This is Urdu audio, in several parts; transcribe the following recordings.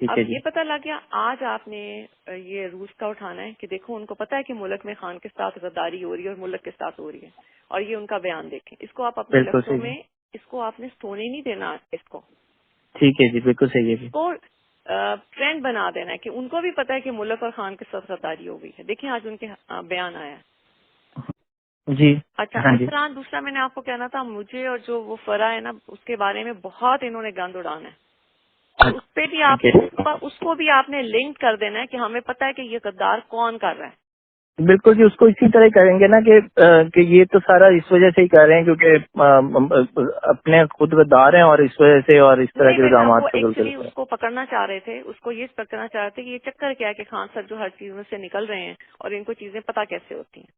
اب یہ پتہ لگ گیا آج آپ نے یہ روس کا اٹھانا ہے کہ دیکھو ان کو پتا ہے کہ ملک میں خان کے ساتھ غداری ہو رہی ہے اور ملک کے ساتھ ہو رہی ہے, اور یہ ان کا بیان دیکھیں. اس کو آپ اپنے لفظوں میں اس کو آپ نے سونے نہیں دینا اس کو. ٹھیک ہے جی, بالکل صحیح ہے. اس کو ٹرینڈ بنا دینا ہے کہ ان کو بھی پتا ہے کہ ملک اور خان کے ساتھ غداری ہو گئی ہے. دیکھیں آج ان کے بیان آیا ہے جی. اچھا اس طرح دوسرا میں نے آپ کو کہنا تھا, مجھے اور جو وہ فرا ہے نا اس کے بارے میں بہت انہوں نے گند اڑانا ہے. اس پہ بھی آپ اس کو بھی آپ نے لنک کر دینا ہے کہ ہمیں پتا ہے کہ یہ غدار کون کر رہا ہے. بالکل جی, اس کو اسی طرح کریں گے نا کہ یہ تو سارا اس وجہ سے ہی کر رہے ہیں کیونکہ اپنے خود غدار ہیں اور اس وجہ سے اور اس طرح کے الزامات اس کو پکڑنا چاہ رہے تھے, اس کو یہ پکڑنا چاہ رہے تھے کہ یہ چکر کیا ہے کہ خان صاحب جو ہر چیز میں سے نکل رہے ہیں اور ان کو چیزیں پتہ کیسے ہوتی ہیں.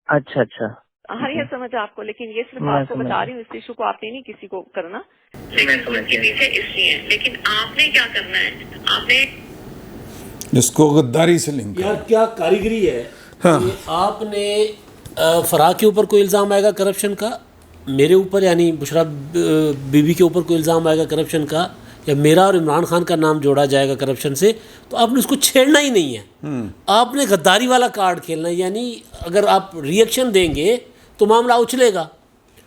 اچھا اچھا, ہاں یہ سمجھ آپ کو, لیکن یہ صرف آپ کو بتا رہی ہوں, اس ایشو کو آپ نے نہیں کسی کو کرنا. اس لیے لیکن آپ نے کیا کرنا ہے, آپ نے اس کو غداری سے لنک یار کیا کاریگری ہے. آپ نے فرا کے اوپر کوئی الزام آئے گا کرپشن کا, میرے اوپر یعنی بشرا بی بی کے اوپر کوئی الزام آئے گا کرپشن کا, یا میرا اور عمران خان کا نام جوڑا جائے گا کرپشن سے, تو آپ نے اس کو چھیڑنا ہی نہیں ہے. آپ نے غداری والا کارڈ کھیلنا ہے. یعنی اگر آپ ریئیکشن دیں گے تو معاملہ اچھلے گا,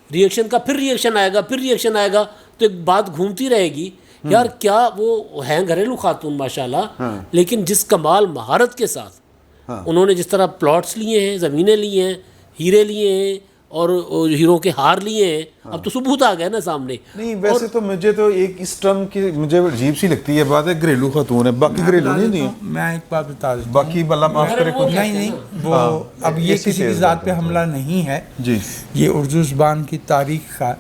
ریئیکشن کا پھر ریئیکشن آئے گا, پھر ریئیکشن آئے گا, تو ایک بات گھومتی رہے گی. یار کیا وہ ہیں گھریلو خاتون ماشاءاللہ, لیکن جس کمال مہارت کے ساتھ انہوں نے جس طرح پلاٹس لیے ہیں, زمینیں لی ہیں, ہیرے لیے ہیں اور ہیروں کے ہار لیے ہیں, اب تو ثبوت آ گیا نا سامنے. نہیں ویسے تو مجھے تو ایک اس ٹرم کی مجھے عجیب سی لگتی ہے بات ہے, گھریلو خاتون ہے, باقی گھریلو نہیں ہے. میں ایک بات بتا دوں, باقی بلا معاف کرے کچھ نہیں وہ اب یہ کسی کی ذات پہ حملہ نہیں ہے جی, یہ اردو زبان کی تاریخ کا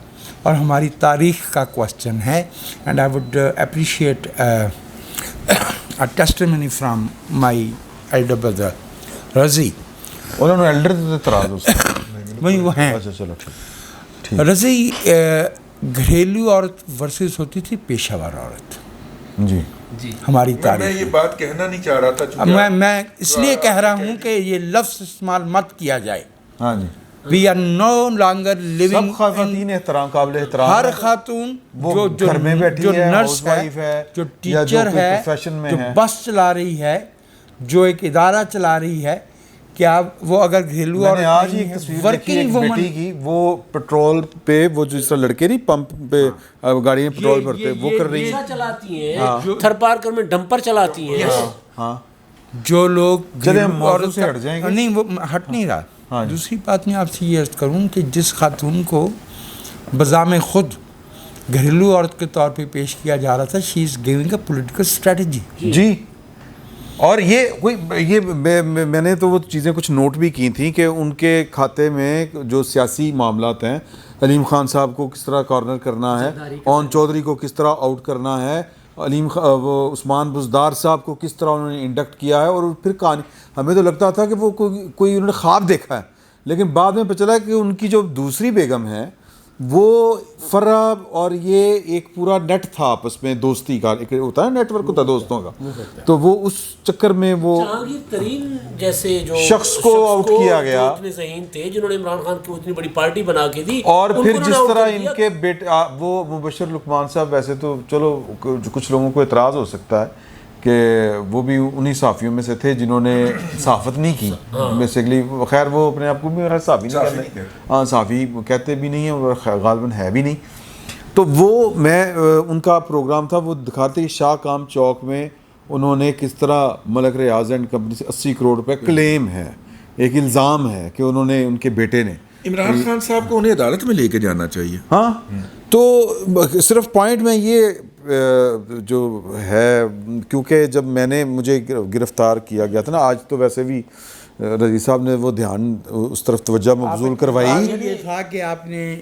اور ہماری تاریخ کا کوسچن ہے. And I would appreciate a testimony from my elder brother رضی. انہوں نے ایلڈر سے اعتراض وہی وہ ہیں. اچھا چلو ٹھیک. رضی گھریلو عورت ورسز ہوتی تھی پیشہ ور عورت. جی ہماری میں تاریخ یہ بات کہنا نہیں چاہ رہا تھا, میں اس لیے کہہ رہا ہوں کہ یہ لفظ استعمال مت کیا جائے. ہاں جی, we are no longer living. سب خواتین احترام قابل احترام, ہر خاتون جو گھر میں بیٹھی جو ہے, نرس ہے, جو ٹیچر ہے, جو بس چلا رہی ہے, جو ایک ادارہ چلا رہی ہے, کیا وہ اگر گھریلو اور آج ہی ایک تصویر دیکھی ایک بیٹی کی, وہ پیٹرول پہ وہ جس طرح لڑکے نہیں پمپ پہ گاڑی میں پیٹرول بھرتے وہ کر رہی ہیں, چلاتی ہیں تھر پارکر میں ڈمپر چلاتی ہیں. ہاں جو لوگ چلے ہم موضوع سے ہٹ جائیں گے. نہیں وہ ہٹ نہیں رہا. دوسری بات میں آپ سے یہ عرض کروں کہ جس خاتون کو بذام خود گھریلو عورت کے طور پہ پیش کیا جا رہا تھا, she is giving a political strategy. جی, اور یہ میں نے تو وہ چیزیں کچھ نوٹ بھی کی تھیں کہ ان کے کھاتے میں جو سیاسی معاملات ہیں, علیم خان صاحب کو کس طرح کارنر کرنا ہے, اون چودھری کو کس طرح آؤٹ کرنا ہے, وہ عثمان بزدار صاحب کو کس طرح انہوں نے انڈکٹ کیا ہے, اور پھر کہانی ہمیں تو لگتا تھا کہ وہ کوئی انہوں نے خواب دیکھا ہے, لیکن بعد میں پتہ چلا کہ ان کی جو دوسری بیگم ہے وہ فرا, اور یہ ایک پورا نیٹ تھا آپس میں دوستی کا, ایک ہوتا ہے نیٹ ورک ہوتا ہے دوستوں کا, تو وہ اس چکر میں وہ جہانگیر ترین جیسے جو شخص کو آؤٹ کیا گیا, اتنے ذہین تھے جنہوں نے عمران خان کو اتنی بڑی پارٹی بنا کے دی, اور پھر جس طرح ان کے بیٹے وہ مبشر لقمان صاحب, ویسے تو چلو کچھ لوگوں کو اعتراض ہو سکتا ہے کہ وہ بھی انہی صحافیوں میں سے تھے جنہوں نے صحافت نہیں کی بیسیکلی, خیر وہ اپنے آپ کو بھی میرا صحافی نہیں کہتے, ہاں صحافی کہتے بھی نہیں ہیں اور غالباً ہے بھی نہیں. تو وہ میں ان کا پروگرام تھا, وہ دکھاتے شاہ کام چوک میں انہوں نے کس طرح ملک ریاض اینڈ کمپنی سے 80 کروڑ روپے کلیم ہے, ایک الزام ہے کہ انہوں نے ان کے بیٹے نے. عمران خان صاحب کو انہیں عدالت میں لے کے جانا چاہیے. ہاں, تو صرف پوائنٹ میں یہ جو ہے, کیونکہ جب مجھے گرفتار کیا گیا تھا نا, آج تو ویسے بھی رضی صاحب نے وہ دھیان اس طرف توجہ مبذول کروائی, یہ تھا کہ آپ نے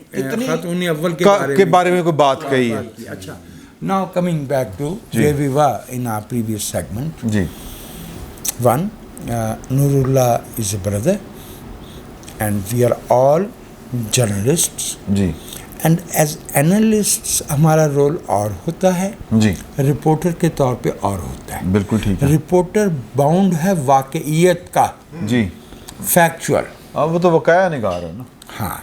خاتون اول کے بارے میں کوئی بات کہی ہے. اچھا, now coming back to where we were in our previous segment. جی, one, Nurullah is a brother and we are all journalists. جی, اینڈ ایز اینالسٹس ہمارا رول اور ہوتا ہے, جی, رپورٹر کے طور پہ اور ہوتا ہے. بالکل ٹھیک ہے. رپورٹر باؤنڈ ہے واقعیت کا, جی, فیکچوئل. وہ تو وقایع نگار ہے نا. ہاں,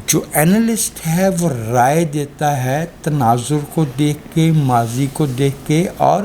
جو اینالسٹ ہے وہ رائے دیتا ہے تناظر کو دیکھ کے, ماضی کو دیکھ کے اور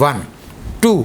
1, 2,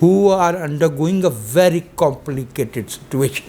who are undergoing a very complicated situation।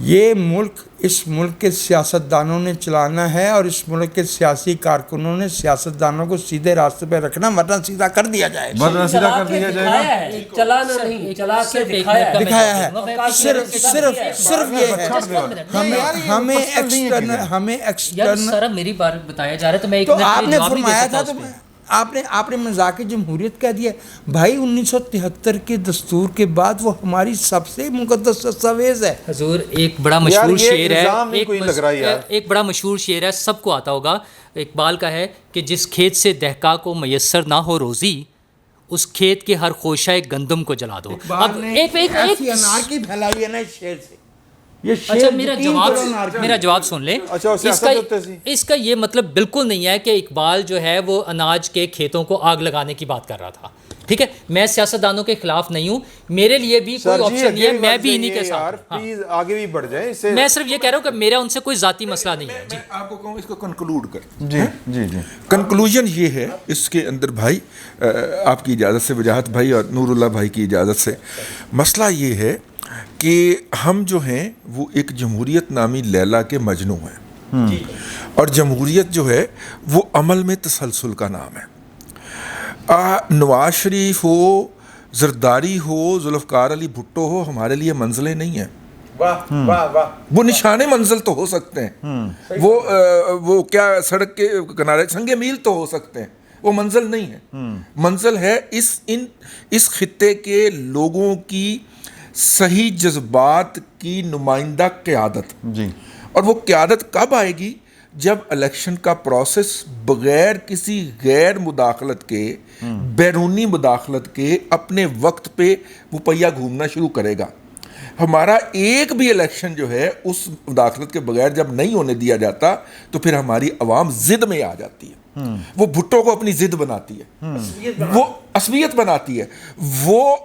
یہ ملک اس ملک کے سیاستدانوں نے چلانا ہے اور اس ملک کے سیاسی کارکنوں نے سیاستدانوں کو سیدھے راستے پہ رکھنا، ورنہ سیدھا کر دیا جائے گا، ورنہ سیدھا کر دیا جائے گا، چلانا نہیں، چلا کے دکھایا ہے، صرف یہ ہے ہمیں ایکسٹرنل سر میری بات بتایا جا رہا ہے تو میں ایک تو آپ نے فرمایا تھا، تو آپ نے مذاق جمہوریت کہہ دیا بھائی 1973 کے دستور کے بعد وہ ہماری سب سے مقدس دستاویز ہے حضور۔ ایک بڑا مشہور شعر ہے، ایک بڑا مشہور شعر ہے، سب کو آتا ہوگا، اقبال کا ہے کہ جس کھیت سے دہقاں کو میسر نہ ہو روزی، اس کھیت کے ہر خوشہ گندم کو جلا دو۔ اب ایک انار کی پھیلائی ہے نا اس شعر سے۔ اچھا میرا جواب سن لیں، اس کا یہ مطلب بالکل نہیں ہے کہ اقبال جو ہے وہ اناج کے کھیتوں کو آگ لگانے کی بات کر رہا تھا، ٹھیک ہے؟ میں سیاستدانوں کے خلاف نہیں ہوں، میرے لیے بھی کوئی آپشن نہیں ہے، میں بھی انہی کے ساتھ، آگے بھی بڑھ جائیں، میں صرف یہ کہہ رہا ہوں کہ میرا ان سے کوئی ذاتی مسئلہ نہیں ہے۔ میں آپ کو کہوں اس کو کنکلوڈ کر، جی جی جی، کنکلوژن یہ ہے اس کے اندر بھائی، آپ کی اجازت سے وجاہت بھائی اور نور اللہ بھائی کی اجازت سے، مسئلہ یہ ہے کہ ہم جو ہیں وہ ایک جمہوریت نامی لیلا کے مجنوں ہیں، اور جمہوریت جو ہے وہ عمل میں تسلسل کا نام ہے۔ نواز شریف ہو، زرداری ہو، ذوالفقار علی بھٹو ہو، ہمارے لیے منزلیں نہیں ہیں، وہ نشانے منزل تو ہو سکتے ہیں، وہ کیا سڑک کے کنارے سنگ میل تو ہو سکتے ہیں، وہ منزل نہیں ہے۔ منزل ہے اس خطے کے لوگوں کی صحیح جذبات کی نمائندہ قیادت، جی، اور وہ قیادت کب آئے گی؟ جب الیکشن کا پروسیس بغیر کسی غیر مداخلت کے، بیرونی مداخلت کے اپنے وقت پہ وہ پہیہ گھومنا شروع کرے گا۔ ہمارا ایک بھی الیکشن جو ہے اس مداخلت کے بغیر جب نہیں ہونے دیا جاتا تو پھر ہماری عوام ضد میں آ جاتی ہے، وہ بھٹو کو اپنی ضد بناتی ہے، وہ عصبیت بناتی ہے، وہ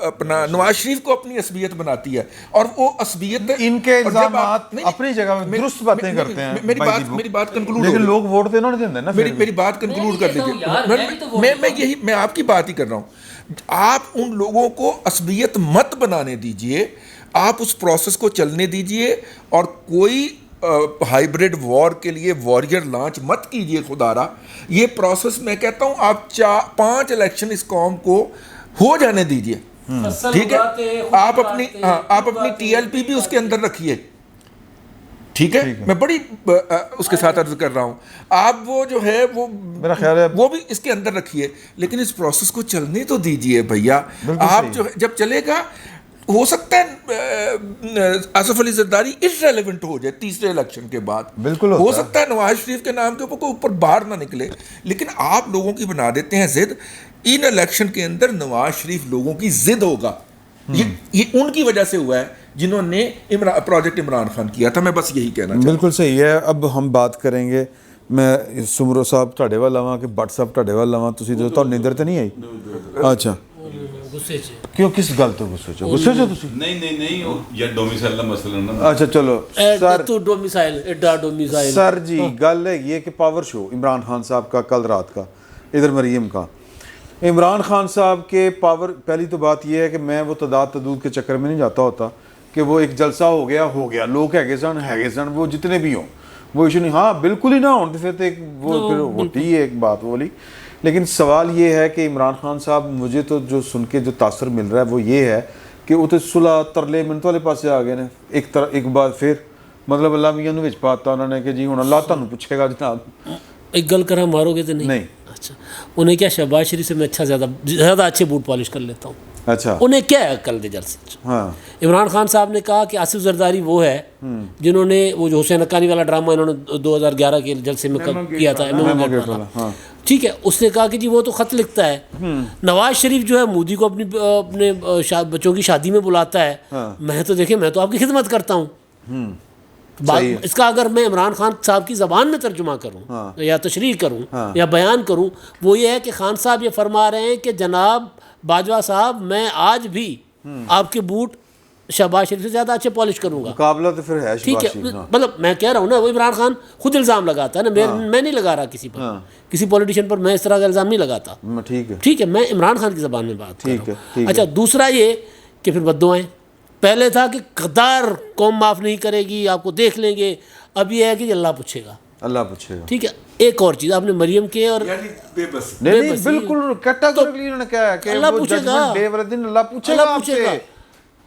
اپنا نواز شریف کو اپنی عصبیت بناتی ہے، اور وہ عصبیت ان کے الزامات اپنی جگہ میں درست باتیں کرتے ہیں۔ میری بات کنکلوڈ، لیکن لوگ ووٹ دینا نہیں دیتے نا، میری بات کنکلوڈ کر دیجیے، میں آپ کی بات ہی کر رہا ہوں۔ آپ ان لوگوں کو عصبیت مت بنانے دیجئے، آپ اس پروسیس کو چلنے دیجئے، اور کوئی ہائیبریڈ وار کے لیے واریر لانچ مت کیجئے خدا را۔ یہ پروسیس میں کہتا ہوں آپ 5 الیکشن اس قوم کو ہو جانے دیجئے، ٹھیک ہے؟ آپ اپنی ٹی ایل پی بھی اس کے اندر رکھیے، ٹھیک ہے؟ میں بڑی اس کے ساتھ عرض کر رہا ہوں، آپ وہ جو ہے وہ میرا خیال ہے وہ بھی اس کے اندر رکھیے، لیکن اس پروسیس کو چلنے تو دیجئے بھیا۔ آپ جو جب چلے گا، ہو سکتا ہے آصف علی زرداری irrelevant ہو جائے تیسرے الیکشن کے بعد، بالکل ہو سکتا ہے نواز شریف کے نام کے اوپر باہر نہ نکلے، لیکن آپ لوگوں کی بنا دیتے ہیں ضد۔ ان الیکشن کے اندر نواز شریف لوگوں کی ضد ہوگا، یہ ان کی وجہ سے ہوا ہے جنہوں نے پروجیکٹ عمران خان کیا تھا۔ میں بس یہی کہنا چاہتا ہوں۔ بالکل صحیح ہے۔ اب ہم بات کریں گے، میں سمرو صاحب تھوڑے وال آواں کہ بٹ صاحب تھوڑے وال آواں، تسی جو تو نیندر تے نہیں آئی؟ اچھا کیوں، کس گل تو غصے چ تسی؟ نہیں یا ڈومیسائل دا مسئلہ نا۔ اچھا چلو سر، تو ڈومیسائل سر جی گل ہے یہ کہ پاور شو عمران خان صاحب کا کل رات کا، ادھر مریم کا، عمران خان صاحب کے پاور، پہلی تو بات یہ ہے کہ میں وہ تدود کے چکر میں نہیں جاتا ہوتا کہ وہ ایک جلسہ ہو گیا، لوگ ہے سن وہ جتنے بھی ہوں وہ ایشو نہیں، ہاں بالکل ہی نہ ہوں تو پھر تو ایک وہ پھر ہوتی ہے ایک بات بولی۔ لیکن سوال یہ ہے کہ عمران خان صاحب، مجھے تو جو سن کے جو تاثر مل رہا ہے وہ یہ ہے کہ وہ تو صلح ترلے منت والے پاس آ گئے نے، ایک بار پھر مطلب اللہ میاں نو وچ پاتا انہوں نے کہ جی ہن اللہ تانوں پوچھے گا جناب۔ ایک گل کرا مارو گے تو نہیں؟ اچھا انہیں کیا شہباز شریف سے میں زیادہ اچھے بوٹ پالش کر لیتا ہوں۔ اچھا انہیں کیا ہے کل دے جلسے؟ ہاں عمران خان صاحب نے کہا کہ آصف زرداری وہ ہے جنہوں نے وہ جو حسین حقانی والا ڈرامہ انہوں نے 2011 کے جلسے میں کیا تھا، ٹھیک ہے، اس نے کہا کہ جی وہ تو خط لکھتا ہے۔ نواز شریف جو ہے مودی کو اپنے بچوں کی شادی میں بلاتا ہے، میں تو دیکھیں میں تو آپ کی خدمت کرتا ہوں۔ اس کا اگر میں عمران خان صاحب کی زبان میں ترجمہ کروں یا تشریح کروں یا بیان کروں، وہ یہ ہے کہ خان صاحب یہ فرما رہے ہیں کہ جناب باجوہ صاحب میں آج بھی آپ کے بوٹ شہباز شریف سے زیادہ اچھے پالش کروں گا۔ مقابلہ تو پھر ہے، ٹھیک ہے، مطلب میں کہہ رہا ہوں نا، وہ عمران خان خود الزام لگاتا ہے نا، میں نہیں لگا رہا کسی پر، کسی پولیٹیشین پر میں اس طرح کا الزام نہیں لگاتا۔ ٹھیک ہے، میں عمران خان کی زبان میں بات کر رہا ہوں۔ اچھا دوسرا یہ کہ پھر بد دعائیں، پہلے تھا کہ غدار قوم معاف نہیں کرے گی، آپ کو دیکھ لیں گے، اب یہ ہے کہ اللہ پوچھے گا، اللہ پوچھے گا. ٹھیک ہے. ایک اور چیز آپ نے مریم کے اور نہیں بالکل کیٹاگوریکلی انہوں نے کہا ہے کہ اللہ پوچھے گا، ڈے والے دن اللہ پوچھے گا آپ سے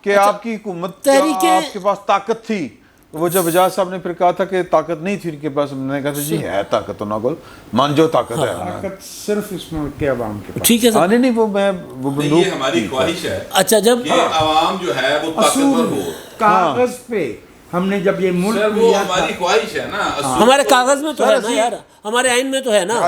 کہ آپ کی حکومت آپ کے پاس طاقت تھی. وہ جب اجاز صاحب نے پھر کہا تھا کہ طاقت نہیں تھی ان کے پاس، میں نے کہا تھا جی ہے طاقت تو نہ بول مان جو طاقت ہے. طاقت صرف اس ملک کے عوام کے پاس. ٹھیک ہے سر. نہیں وہ میں وہ یہ ہماری خواہش ہے. اچھا جب عوام جو ہے وہ طاقتور ہو کاغذ پہ ہم نے جب یہ ملک وہ ہماری خواہش ہے نا. ہمارے کاغذ میں تو ہے نا یار، ہمارے آئین میں تو ہے نا،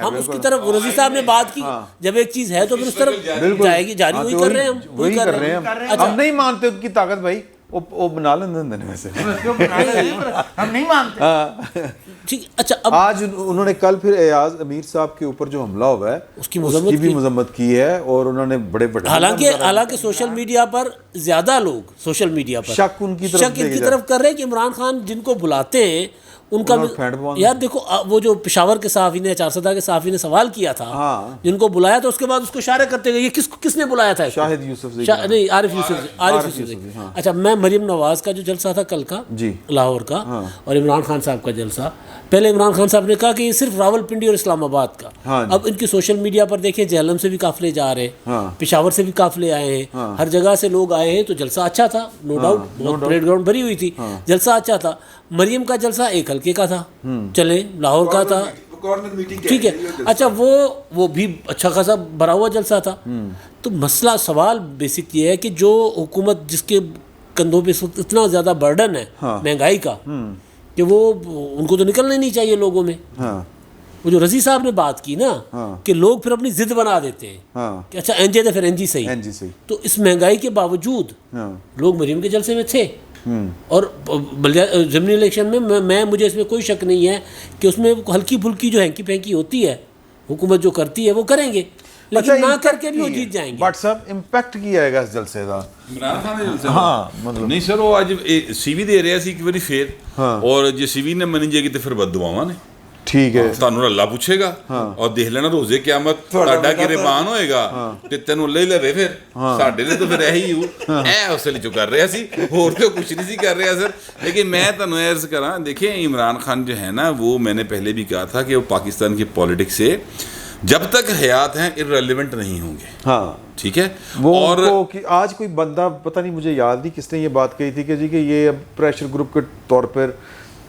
ہم اس کی طرف رضی صاحب نے بات کی، جب ایک چیز ہے تو پھر اس طرف جائے گی، جاری وہی کر رہے ہیں ہم، وہی کر رہے ہیں. ہم نہیں مانتے ان کی طاقت بھائی، وہ بنا لیں دینے میں سے ہم نہیں مانتے. ٹھیک. اچھا آج انہوں نے کل پھر ایاز امیر صاحب کے اوپر جو حملہ ہوا ہے اس کی بھی مذمت کی ہے، اور انہوں نے بڑے بڑے حالانکہ سوشل میڈیا پر زیادہ لوگ سوشل میڈیا پر شک ان کی طرف کر رہے ہیں کہ عمران خان جن کو بلاتے ہیں ان کا یار دیکھو وہ جو پشاور کے صحافی نے، چارسدہ کے صحافی نے سوال کیا تھا جن کو بلایا تھا، اس کے بعد اس کو اشارے کرتے گئے یہ کس نے بلایا تھا؟ شاہد یوسف نہیں، عارف یوسف. اچھا میں مریم نواز کا جو جلسہ تھا کل کا لاہور کا اور عمران خان صاحب کا جلسہ، پہلے عمران خان صاحب نے کہا کہ یہ صرف راول پنڈی اور اسلام آباد کا. اب ان کی سوشل میڈیا پر دیکھیں جہلم سے بھی قافلے جا رہے ہیں، پشاور سے بھی قافلے آئے ہیں، ہر جگہ سے لوگ آئے ہیں. تو جلسہ اچھا تھا، نو ڈاؤٹ، بہت پریڈ گراؤنڈ بھری ہوئی تھی، جلسہ اچھا تھا. مریم کا جلسہ ایک حلقے کا تھا، چلے لاہور کا تھا، ٹھیک ہے. اچھا وہ بھی اچھا خاصا بھرا ہوا جلسہ تھا. تو مسئلہ سوال بیسک یہ ہے کہ جو حکومت جس کے کندھوں پہ اس وقت اتنا زیادہ برڈن ہے مہنگائی کا کہ وہ ان کو تو نکلنا ہی نہیں چاہیے لوگوں میں. وہ جو رضی صاحب نے بات کی نا کہ لوگ پھر اپنی ضد بنا دیتے ہیں کہ اچھا این جے تھے پھر این جی صحیح. تو اس مہنگائی کے باوجود لوگ مریم کے جلسے میں تھے، اور ضمنی الیکشن میں مجھے اس میں کوئی شک نہیں ہے کہ اس میں ہلکی پھلکی جو ہینکی پھینکی ہوتی ہے حکومت جو کرتی ہے وہ کریں گے، لیکن نہ کر کے بھی وہ جیت جائیں گے. بٹ صاحب امپیکٹ کی آئے گا اس جلسے کا عمران خان دے جلسے مطلب نہیں سر وہ اج سی وی دے رہا سی ایک باری پھر، اور جے سی وی نے منی جائے گی تو پھر بد دعاواں نے. ٹھیک ہے تانوں اللہ پوچھے گا اور دیکھ لینا روزے قیامت تہاڈا گریبان ہوئے گا تے تینوں لے لے پھر ساڈے تے تو پھر یہی اس لیے جو کر رہا سی اور تو کچھ نہیں سی کر رہا سر. لیکن میں تانوں عرض کراں دیکھیں عمران خان جو ہے نا وہ میں نے پہلے بھی کہا تھا کہ وہ پاکستان کی پالیٹکس سے جب تک حیات ہیں ارریلیونٹ نہیں ہوں گے. ٹھیک ہے. اور آج کوئی بندہ پتہ نہیں مجھے یاد نہیں کس نے یہ بات کہی تھی کہ جی کہ یہ اب پریشر گروپ کے طور پر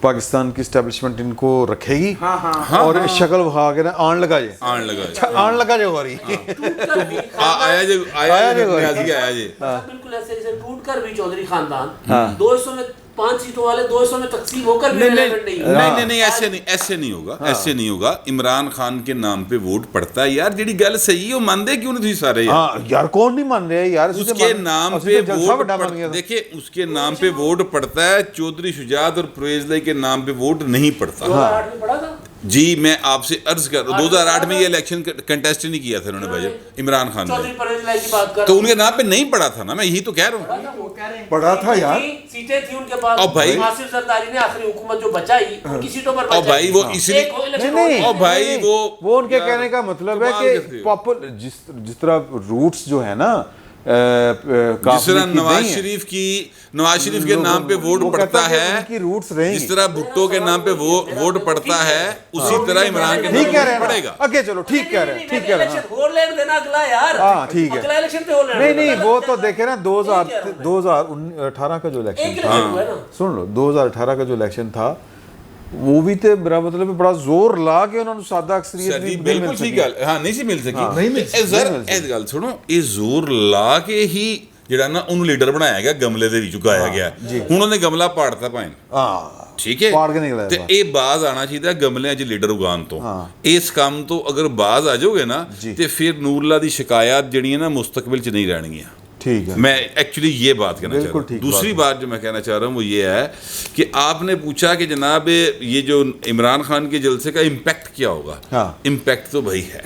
پاکستان کی اسٹیبلشمنٹ ان کو رکھے گی اور شکل بخا کے نا آن لگا جائے ہو رہی بالکل ایسے ٹوٹ کر بھی چودھری خاندان 2 حصوں میں 5 سیٹوں والے 2 حصوں میں تقسیم ہو کر نہیں ایسے نہیں ہوگا. عمران خان کے نام پہ ووٹ پڑتا ہے یار، جیڑی گل صحیح ہے وہ مانتے کیوں نہیں تھی سارے یار؟ کون نہیں مان رہے یار؟ اس کے نام پہ ووٹ دیکھیں اس کے نام پہ ووٹ پڑتا ہے، چودھری شجاعت اور پرویز لائی کے نام پہ ووٹ نہیں پڑتا. جی میں آپ سے عرض کر 2008 میں یہ الیکشن کنٹیسٹ نہیں کیا تھا انہوں نے بھائی عمران خان نے، تو ان کے نام پہ نہیں پڑا تھا نا، میں یہی تو کہہ رہا ہوں. پڑا تھا یار، سیٹیں تھی ان کے پاس. اور بھائی ناصر زرداری نے آخری حکومت جو بچائی ان کی سیٹوں پر، اور بھائی وہ اس لیے اور بھائی وہ ان کے کہنے کا مطلب ہے کہ پاپولر جس طرح روٹس جو ہے نا جس طرح نواز شریف کے نام پہ ووٹ پڑتا ہے، جس طرح بھٹو کے نام پہ ووٹ پڑتا ہے، اسی طرح عمران کے نام پہ پڑے گا. اگے چلو ٹھیک کہہ رہے ہیں. ہاں ٹھیک ہے. نہیں وہ تو دیکھیں نا 2018 کا جو الیکشن تھا، سن لو 2018 کا جو الیکشن تھا وہ بھی تے میرا مطلب بڑا زور لا کے انہوں نے سادہ اکثریت بالکل ٹھیک ہے. ہاں نہیں سی مل سکی. اس گل سنو، یہ زور لا کے ہی جڑا نا انہوں لیڈر بنایا گیا، گملے دے وچ گایا گیا. انہوں نے گملہ پاڑتا پائیں، ٹھیک ہے، تے اے باز آنا چاہیے گملے اچ لیڈر اگان تو. اس کام تو اگر باز آ جاؤ گے نا تے پھر نور اللہ دی شکایات جڑی نا مستقبل چ نہیں رہنگیاں. میں ایکچولی یہ بات کہنا چاہ رہا ہوں. دوسری بات جو میں کہنا چاہ رہا ہوں وہ یہ ہے کہ آپ نے پوچھا کہ جناب یہ جو عمران خان کے جلسے کا امپیکٹ کیا ہوگا. امپیکٹ تو بھائی ہے،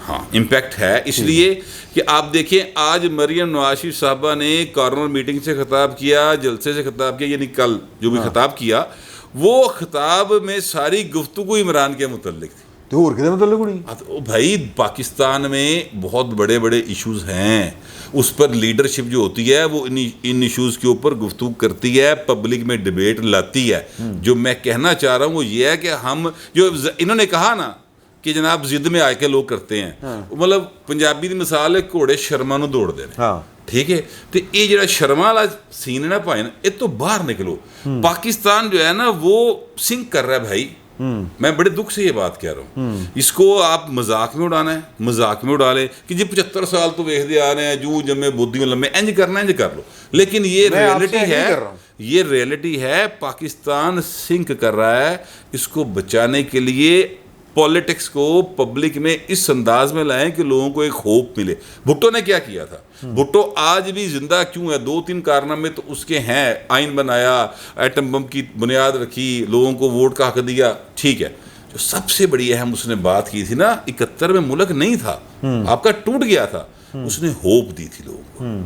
ہاں امپیکٹ ہے. اس لیے کہ آپ دیکھیں آج مریم نواز شریف صاحبہ نے کارنر میٹنگ سے خطاب کیا، جلسے سے خطاب کیا، یعنی کل جو بھی خطاب کیا وہ خطاب میں ساری گفتگو عمران کے متعلق تھی. تو اور کدے متعلق نہیں بھائی پاکستان میں بہت بڑے بڑے ایشوز ہیں, اس پر لیڈرشپ جو ہوتی ہے وہ ان ایشوز کے اوپر گفتگو کرتی ہے, پبلک میں ڈیبیٹ لاتی ہے. جو میں کہنا چاہ رہا ہوں وہ یہ ہے کہ ہم جو انہوں نے کہا نا کہ جناب ضد میں آ کے لوگ کرتے ہیں, مطلب پنجابی دی مثال ہے گھوڑے شرما نو دوڑ دے رہے, ٹھیک ہے, تو یہ جڑا شرما والا سین ہے نا بھائی نا, یہ تو باہر نکلو. پاکستان جو ہے نا وہ سنک کر رہا ہے بھائی, میں بڑے دکھ سے یہ بات کہہ رہا ہوں. اس کو آپ مذاق میں اڑانا ہے, مذاق میں اڑا لیں کہ جی 75 سال تو ویکھدے آ رہے ہیں جو جمے بودیوں لمے انج کرنا انج کر لو, لیکن یہ ریئلٹی ہے, یہ ریئلٹی ہے. پاکستان سنک کر رہا ہے, اس کو بچانے کے لیے پولیٹکس کو پبلک میں اس انداز میں لائیں کہ لوگوں کو ایک ہوپ ملے. بھٹو نے کیا کیا تھا, بھٹو آج بھی زندہ کیوں ہے, 2-3 کارنامے تو اس کے ہیں. آئین بنایا, ایٹم بم کی بنیاد رکھی, لوگوں کو ووٹ کا حق دیا, ٹھیک ہے. جو سب سے بڑی اہم اس نے بات کی تھی نا, 71 میں ملک نہیں تھا, آپ کا ٹوٹ گیا تھا, اس نے ہوپ دی تھی لوگوں کو,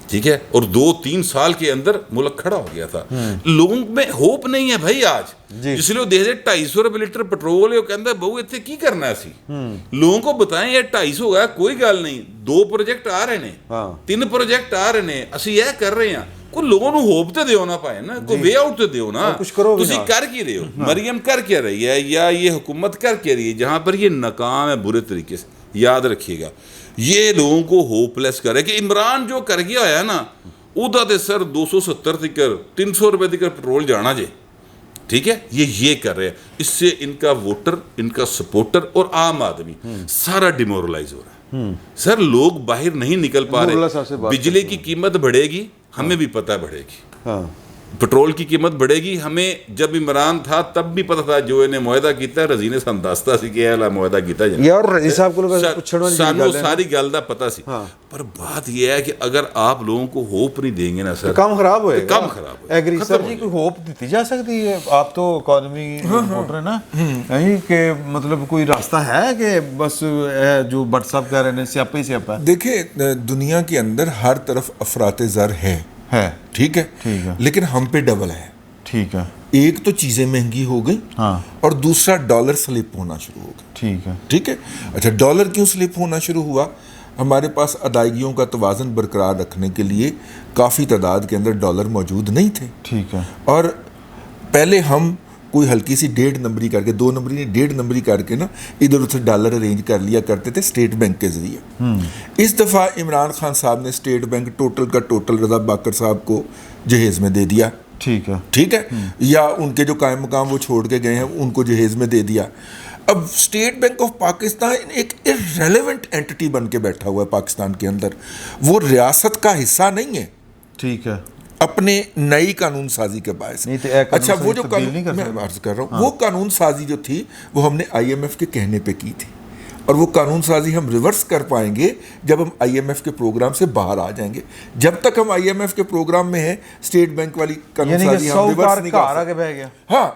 ٹھیک ہے, اور 2-3 سال کے اندر ملک کھڑا ہو گیا تھا. لوگوں میں ہوپ نہیں ہے بھائی آج, جس لیے وہ دیکھ دے 250 روپے لیٹر پٹرول ہے, وہ کہتا ہے بہو اتنے کی کرنا ہے. لوگوں کو بتائیں یہ 250 ہو گیا کوئی گل نہیں, 2 پروجیکٹ آ رہے ہیں, 3 پروجیکٹ آ رہے ہیں, اسی یہ کر رہے ہیں. کوئی لوگوں نو ہوپ تے دیو نا پائے نا, کوئی وے آؤٹ تے دیو نا, تسی کر کی رہے ہو. مریم کر کے رہی ہے یا یہ حکومت کر کے رہی ہے, جہاں پر یہ ناکام ہے برے طریقے سے, یاد رکھیے گا. یہ لوگوں کو ہوپ لیس کرے کہ عمران جو کر گیا ہے نا, ادا تے سر 270 تکر 300 روپے تکر پٹرول جانا جے, ٹھیک ہے, یہ کر رہے ہیں. اس سے ان کا ووٹر, ان کا سپورٹر اور عام آدمی سارا ڈیمورلائز ہو رہا ہے. سر لوگ باہر نہیں نکل پا رہے. بجلی کی قیمت بڑھے گی, ہمیں بھی پتہ بڑھے گی, پٹرول کی قیمت بڑھے گی. ہمیں جب عمران تھا تب بھی پتہ تھا, جو انہیں معاہدہ کیتا ہے رضی نے سنداستا سی کہ اعلیٰ معاہدہ کیتا ہے, اور رضی صاحب کو سانو ساری گل دا پتہ سی. پر بات یہ ہے کہ اگر آپ لوگوں کو ہوپ نہیں دیں گے نا سر, کام خراب ہوئے, کام خراب ہوئے. ایگری سر جی کوئی ہوپ دیتی جا سکتی ہے, آپ تو اکانومی رپورٹر ہیں نا, کہ مطلب کوئی راستہ ہے کہ بس جو بٹ صاحب کہہ رہے ہیں سیاپا ہی سیاپا ہے. دیکھیں دنیا کے اندر ہر طرف افراط زر ہے, ٹھیک ہے, لیکن ہم پہ ڈبل ہے. ٹھیک ہے, ایک تو چیزیں مہنگی ہو گئی, اور دوسرا ڈالر سلپ ہونا شروع ہو گیا. ٹھیک ہے, ٹھیک ہے. اچھا ڈالر کیوں سلپ ہونا شروع ہوا؟ ہمارے پاس ادائیگیوں کا توازن برقرار رکھنے کے لیے کافی تعداد کے اندر ڈالر موجود نہیں تھے. ٹھیک ہے, اور پہلے ہم کوئی ہلکی سی 1.5 نمبری کر کے 2 نمبری نہیں 1.5 نمبری کر کے نا ادھر ادھر ڈالر ارینج کر لیا کرتے تھے اسٹیٹ بینک کے ذریعے. اس دفعہ عمران خان صاحب نے اسٹیٹ بینک ٹوٹل کا ٹوٹل رضا باکر صاحب کو جہیز میں دے دیا. ٹھیک ہے, ٹھیک ہے, یا ان کے جو قائم مقام وہ چھوڑ کے گئے ہیں ان کو جہیز میں دے دیا. اب اسٹیٹ بینک آف پاکستان ایک ارریلیونٹ اینٹی بن کے بیٹھا ہوا ہے پاکستان کے اندر, وہ ریاست کا حصہ نہیں ہے. ٹھیک ہے, اپنے نئی قانون سازی کے باعث. اچھا وہ جو میں عرض کر رہا ہوں, وہ قانون سازی جو تھی وہ ہم نے IMF کے کہنے پہ کی تھی, اور وہ قانون سازی ہم ریورس کر پائیں گے جب ہم IMF کے پروگرام سے باہر آ جائیں گے. جب تک ہم IMF کے پروگرام میں ہیں اسٹیٹ بینک والی قانون سازی ہم ریورس نہیں کر سکتے. ہاں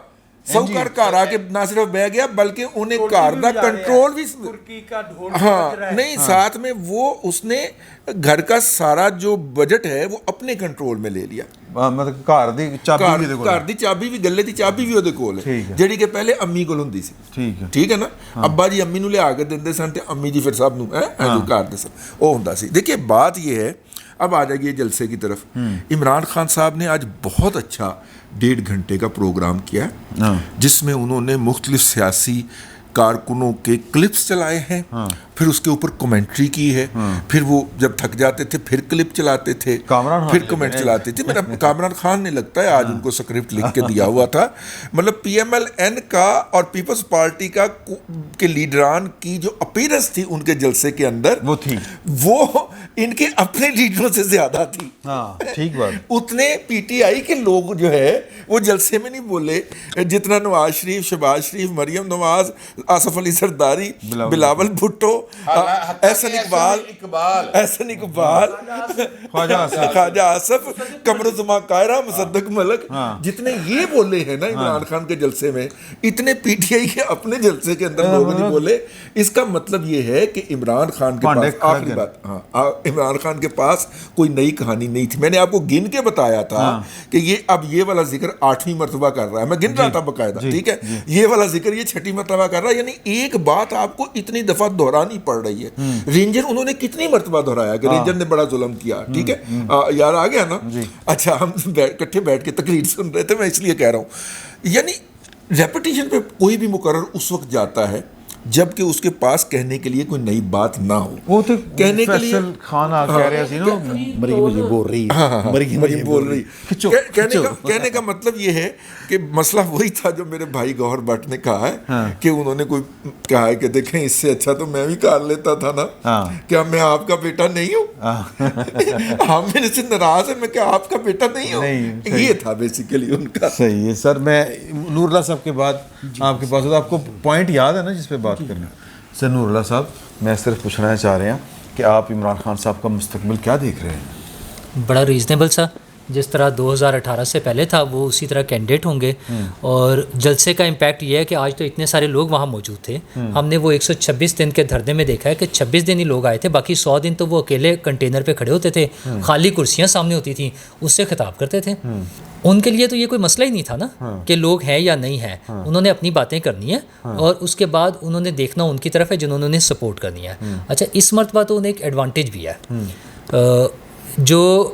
سوکار گھر آ کے نہ صرف بہ گیا بلکہ انہیں گھر دا کنٹرول بھی, ہاں نہیں ساتھ میں وہ اس نے گھر کا سارا جو بجٹ ہے وہ اپنے کنٹرول میں لے لیا. مطلب گھر دی چابی بھی گلے دی چابی بھی ਉਹਦੇ ਕੋਲ ਹੈ ਜਿਹੜੀ کہ پہلے امی ਕੋਲ ਹੁੰਦੀ ਸੀ. ٹھیک ہے نا, ابا جی امی نو لیا کے دیندے سن تے امی جی پھر سب نو جو گھر دے سن وہ ਹੁੰਦਾ ਸੀ. دیکھیے بات یہ ہے, اب آ جائیے جلسے کی طرف. عمران خان صاحب نے آج بہت اچھا 1.5 گھنٹے کا پروگرام کیا, جس میں انہوں نے مختلف سیاسی کارکنوں کے کلپس چلائے ہیں, پھر اس کے اوپر کمنٹری کی ہے, پھر وہ جب تھک جاتے تھے پھر کلپ چلاتے تھے, پھر کمنٹ چلاتے تھے. میرا کامران خان نے لگتا ہے آج ان کو سکرپٹ لکھ کے دیا ہوا تھا. مطلب PMLN کا اور پیپلز پارٹی کا کے لیڈران کی جو اپیرنس تھی ان کے جلسے کے اندر وہ تھی, وہ ان کے اپنے لیڈروں سے زیادہ تھی. ٹھیک بات. اتنے PTI کے لوگ جو ہے وہ جلسے میں نہیں بولے جتنا نواز شریف, شہباز شریف, مریم نواز, آصف علی زرداری, بلاول بھٹو احسن اقبال خواجہ آصف قمر زمان قاہرہ مصدق ملک جتنے یہ بولے ہیں نا عمران خان کے جلسے میں, اتنے پی ٹی آئی کے اپنے جلسے کے اندر لوگوں نے بولے. اس کا مطلب یہ ہے کہ عمران خان کے پاس آخری بات, عمران خان کے پاس کوئی نئی کہانی نہیں تھی. میں نے آپ کو گن کے بتایا تھا کہ یہ اب یہ والا ذکر 8ویں مرتبہ کر رہا ہے, میں گن رہا تھا باقاعدہ, ٹھیک ہے, یہ والا ذکر یہ 6ٹھی مرتبہ کر رہا ہے. یعنی ایک بات آپ کو اتنی دفعہ دہرانی پڑ رہی ہے. رینجر انہوں نے کتنی مرتبہ دہرایا کہ رینجر نے بڑا ظلم کیا, ٹھیک ہے یار, آ گیا نا. اچھا, ہم اکٹھے بیٹھ کے تقریر سن رہے تھے, میں اس لیے کہہ رہا ہوں. یعنی ریپیٹیشن پہ کوئی بھی مقرر اس وقت جاتا ہے جب کہ اس کے پاس کہنے کے لیے کوئی نئی بات نہ ہو. وہ تو کہنے کے لیے فیصل خان کہہ رہے تھے نا, مریم بول رہی. کہنے کا مطلب یہ ہے کہ مسئلہ وہی تھا جو میرے بھائی گوہر بٹ نے کہا ہے کہ انہوں نے کوئی کہا ہے کہ دیکھیں اس سے اچھا تو میں بھی کر لیتا تھا نا, کیا میں آپ کا بیٹا نہیں ہوں, آپ میرے سے ناراض ہے, میں کیا آپ کا بیٹا نہیں ہوں. یہ تھا بیسیکلی ان کا. صحیح ہے سر. میں نور اللہ صاحب کے بعد آپ کے پاس, آپ کو پوائنٹ یاد ہے نا جس پہ بات کرنا. سر نور اللہ صاحب, میں صرف پوچھنا چاہ رہے ہیں کہ آپ عمران خان صاحب کا مستقبل کیا دیکھ رہے ہیں؟ بڑا ریزنیبل سا, جس طرح 2018 سے پہلے تھا وہ اسی طرح کینڈیڈیٹ ہوں گے. اور جلسے کا امپیکٹ یہ ہے کہ آج تو اتنے سارے لوگ وہاں موجود تھے. ہم نے وہ 126 دن کے دھرنے میں دیکھا ہے کہ 26 دن ہی لوگ آئے تھے, باقی 100 دن تو وہ اکیلے کنٹینر پہ کھڑے ہوتے تھے, خالی کرسیاں سامنے ہوتی تھیں, اس سے خطاب کرتے تھے. ان کے لیے تو یہ کوئی مسئلہ ہی نہیں تھا نا کہ لوگ ہیں یا نہیں ہیں. انہوں نے اپنی باتیں کرنی ہے اور اس کے بعد انہوں نے دیکھنا ان کی طرف ہے جنہوں نے سپورٹ کرنی ہے. اچھا, اس مرتبہ تو انہیں ایک ایڈوانٹیج بھی ہے. جو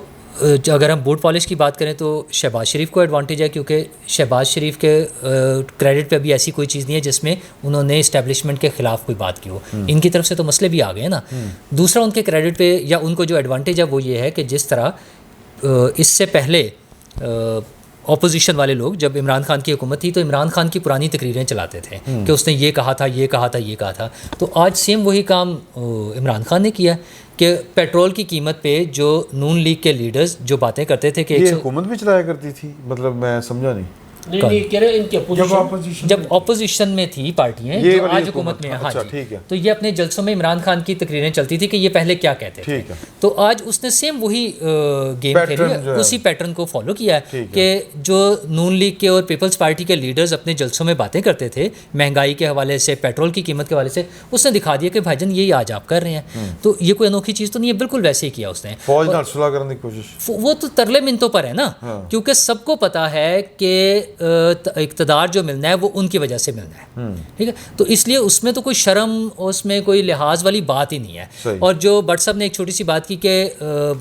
اگر ہم بوٹ پالش کی بات کریں تو شہباز شریف کو ایڈوانٹیج ہے, کیونکہ شہباز شریف کے کریڈٹ پہ بھی ایسی کوئی چیز نہیں ہے جس میں انہوں نے اسٹیبلشمنٹ کے خلاف کوئی بات کی ہو. ان کی طرف سے تو مسئلے بھی آ گئے نا. دوسرا ان کے کریڈٹ پہ یا ان کو جو ایڈوانٹیج ہے وہ یہ ہے کہ جس طرح اس سے پہلے اپوزیشن والے لوگ جب عمران خان کی حکومت تھی تو عمران خان کی پرانی تقریریں چلاتے تھے کہ اس نے یہ کہا تھا, یہ کہا تھا, یہ کہا تھا. تو آج سیم وہی کام عمران خان نے کیا کہ پیٹرول کی قیمت پہ جو نون لیگ کے لیڈرز جو باتیں کرتے تھے کہ یہ حکومت بھی چلایا کرتی تھی, مطلب میں سمجھا نہیں. جب اپوزیشن میں تھی پارٹیاں جو آج حکومت میں ہیں, ہاں جی, تو یہ اپنے جلسوں میں عمران خان کی تقریریں چلتی تھی کہ یہ پہلے کیا کہتے تھے. تو آج اس نے سیم وہی گیم کھیلی, اسی پیٹرن کو فالو کیا ہے کہ جو نون لیگ کے اور پیپلز پارٹی کے لیڈرز اپنے جلسوں میں باتیں کرتے تھے مہنگائی کے حوالے سے, پیٹرول کی قیمت کے حوالے سے, اس نے دکھا دیا کہ بھائی جان یہی آج آپ کر رہے ہیں. تو یہ کوئی انوکھی چیز تو نہیں ہے, بالکل ویسے ہی کیا اس نے. فوج نال صلح کرنے کی کوشش, وہ تو ترلے منتوں پر ہے نا, کیونکہ سب کو پتا ہے کہ اقتدار جو ملنا ہے وہ ان کی وجہ سے ملنا ہے, ٹھیک ہے. تو اس لیے اس میں تو کوئی شرم, اس میں کوئی لحاظ والی بات ہی نہیں ہے. اور جو بٹ صاحب نے ایک چھوٹی سی بات کی کہ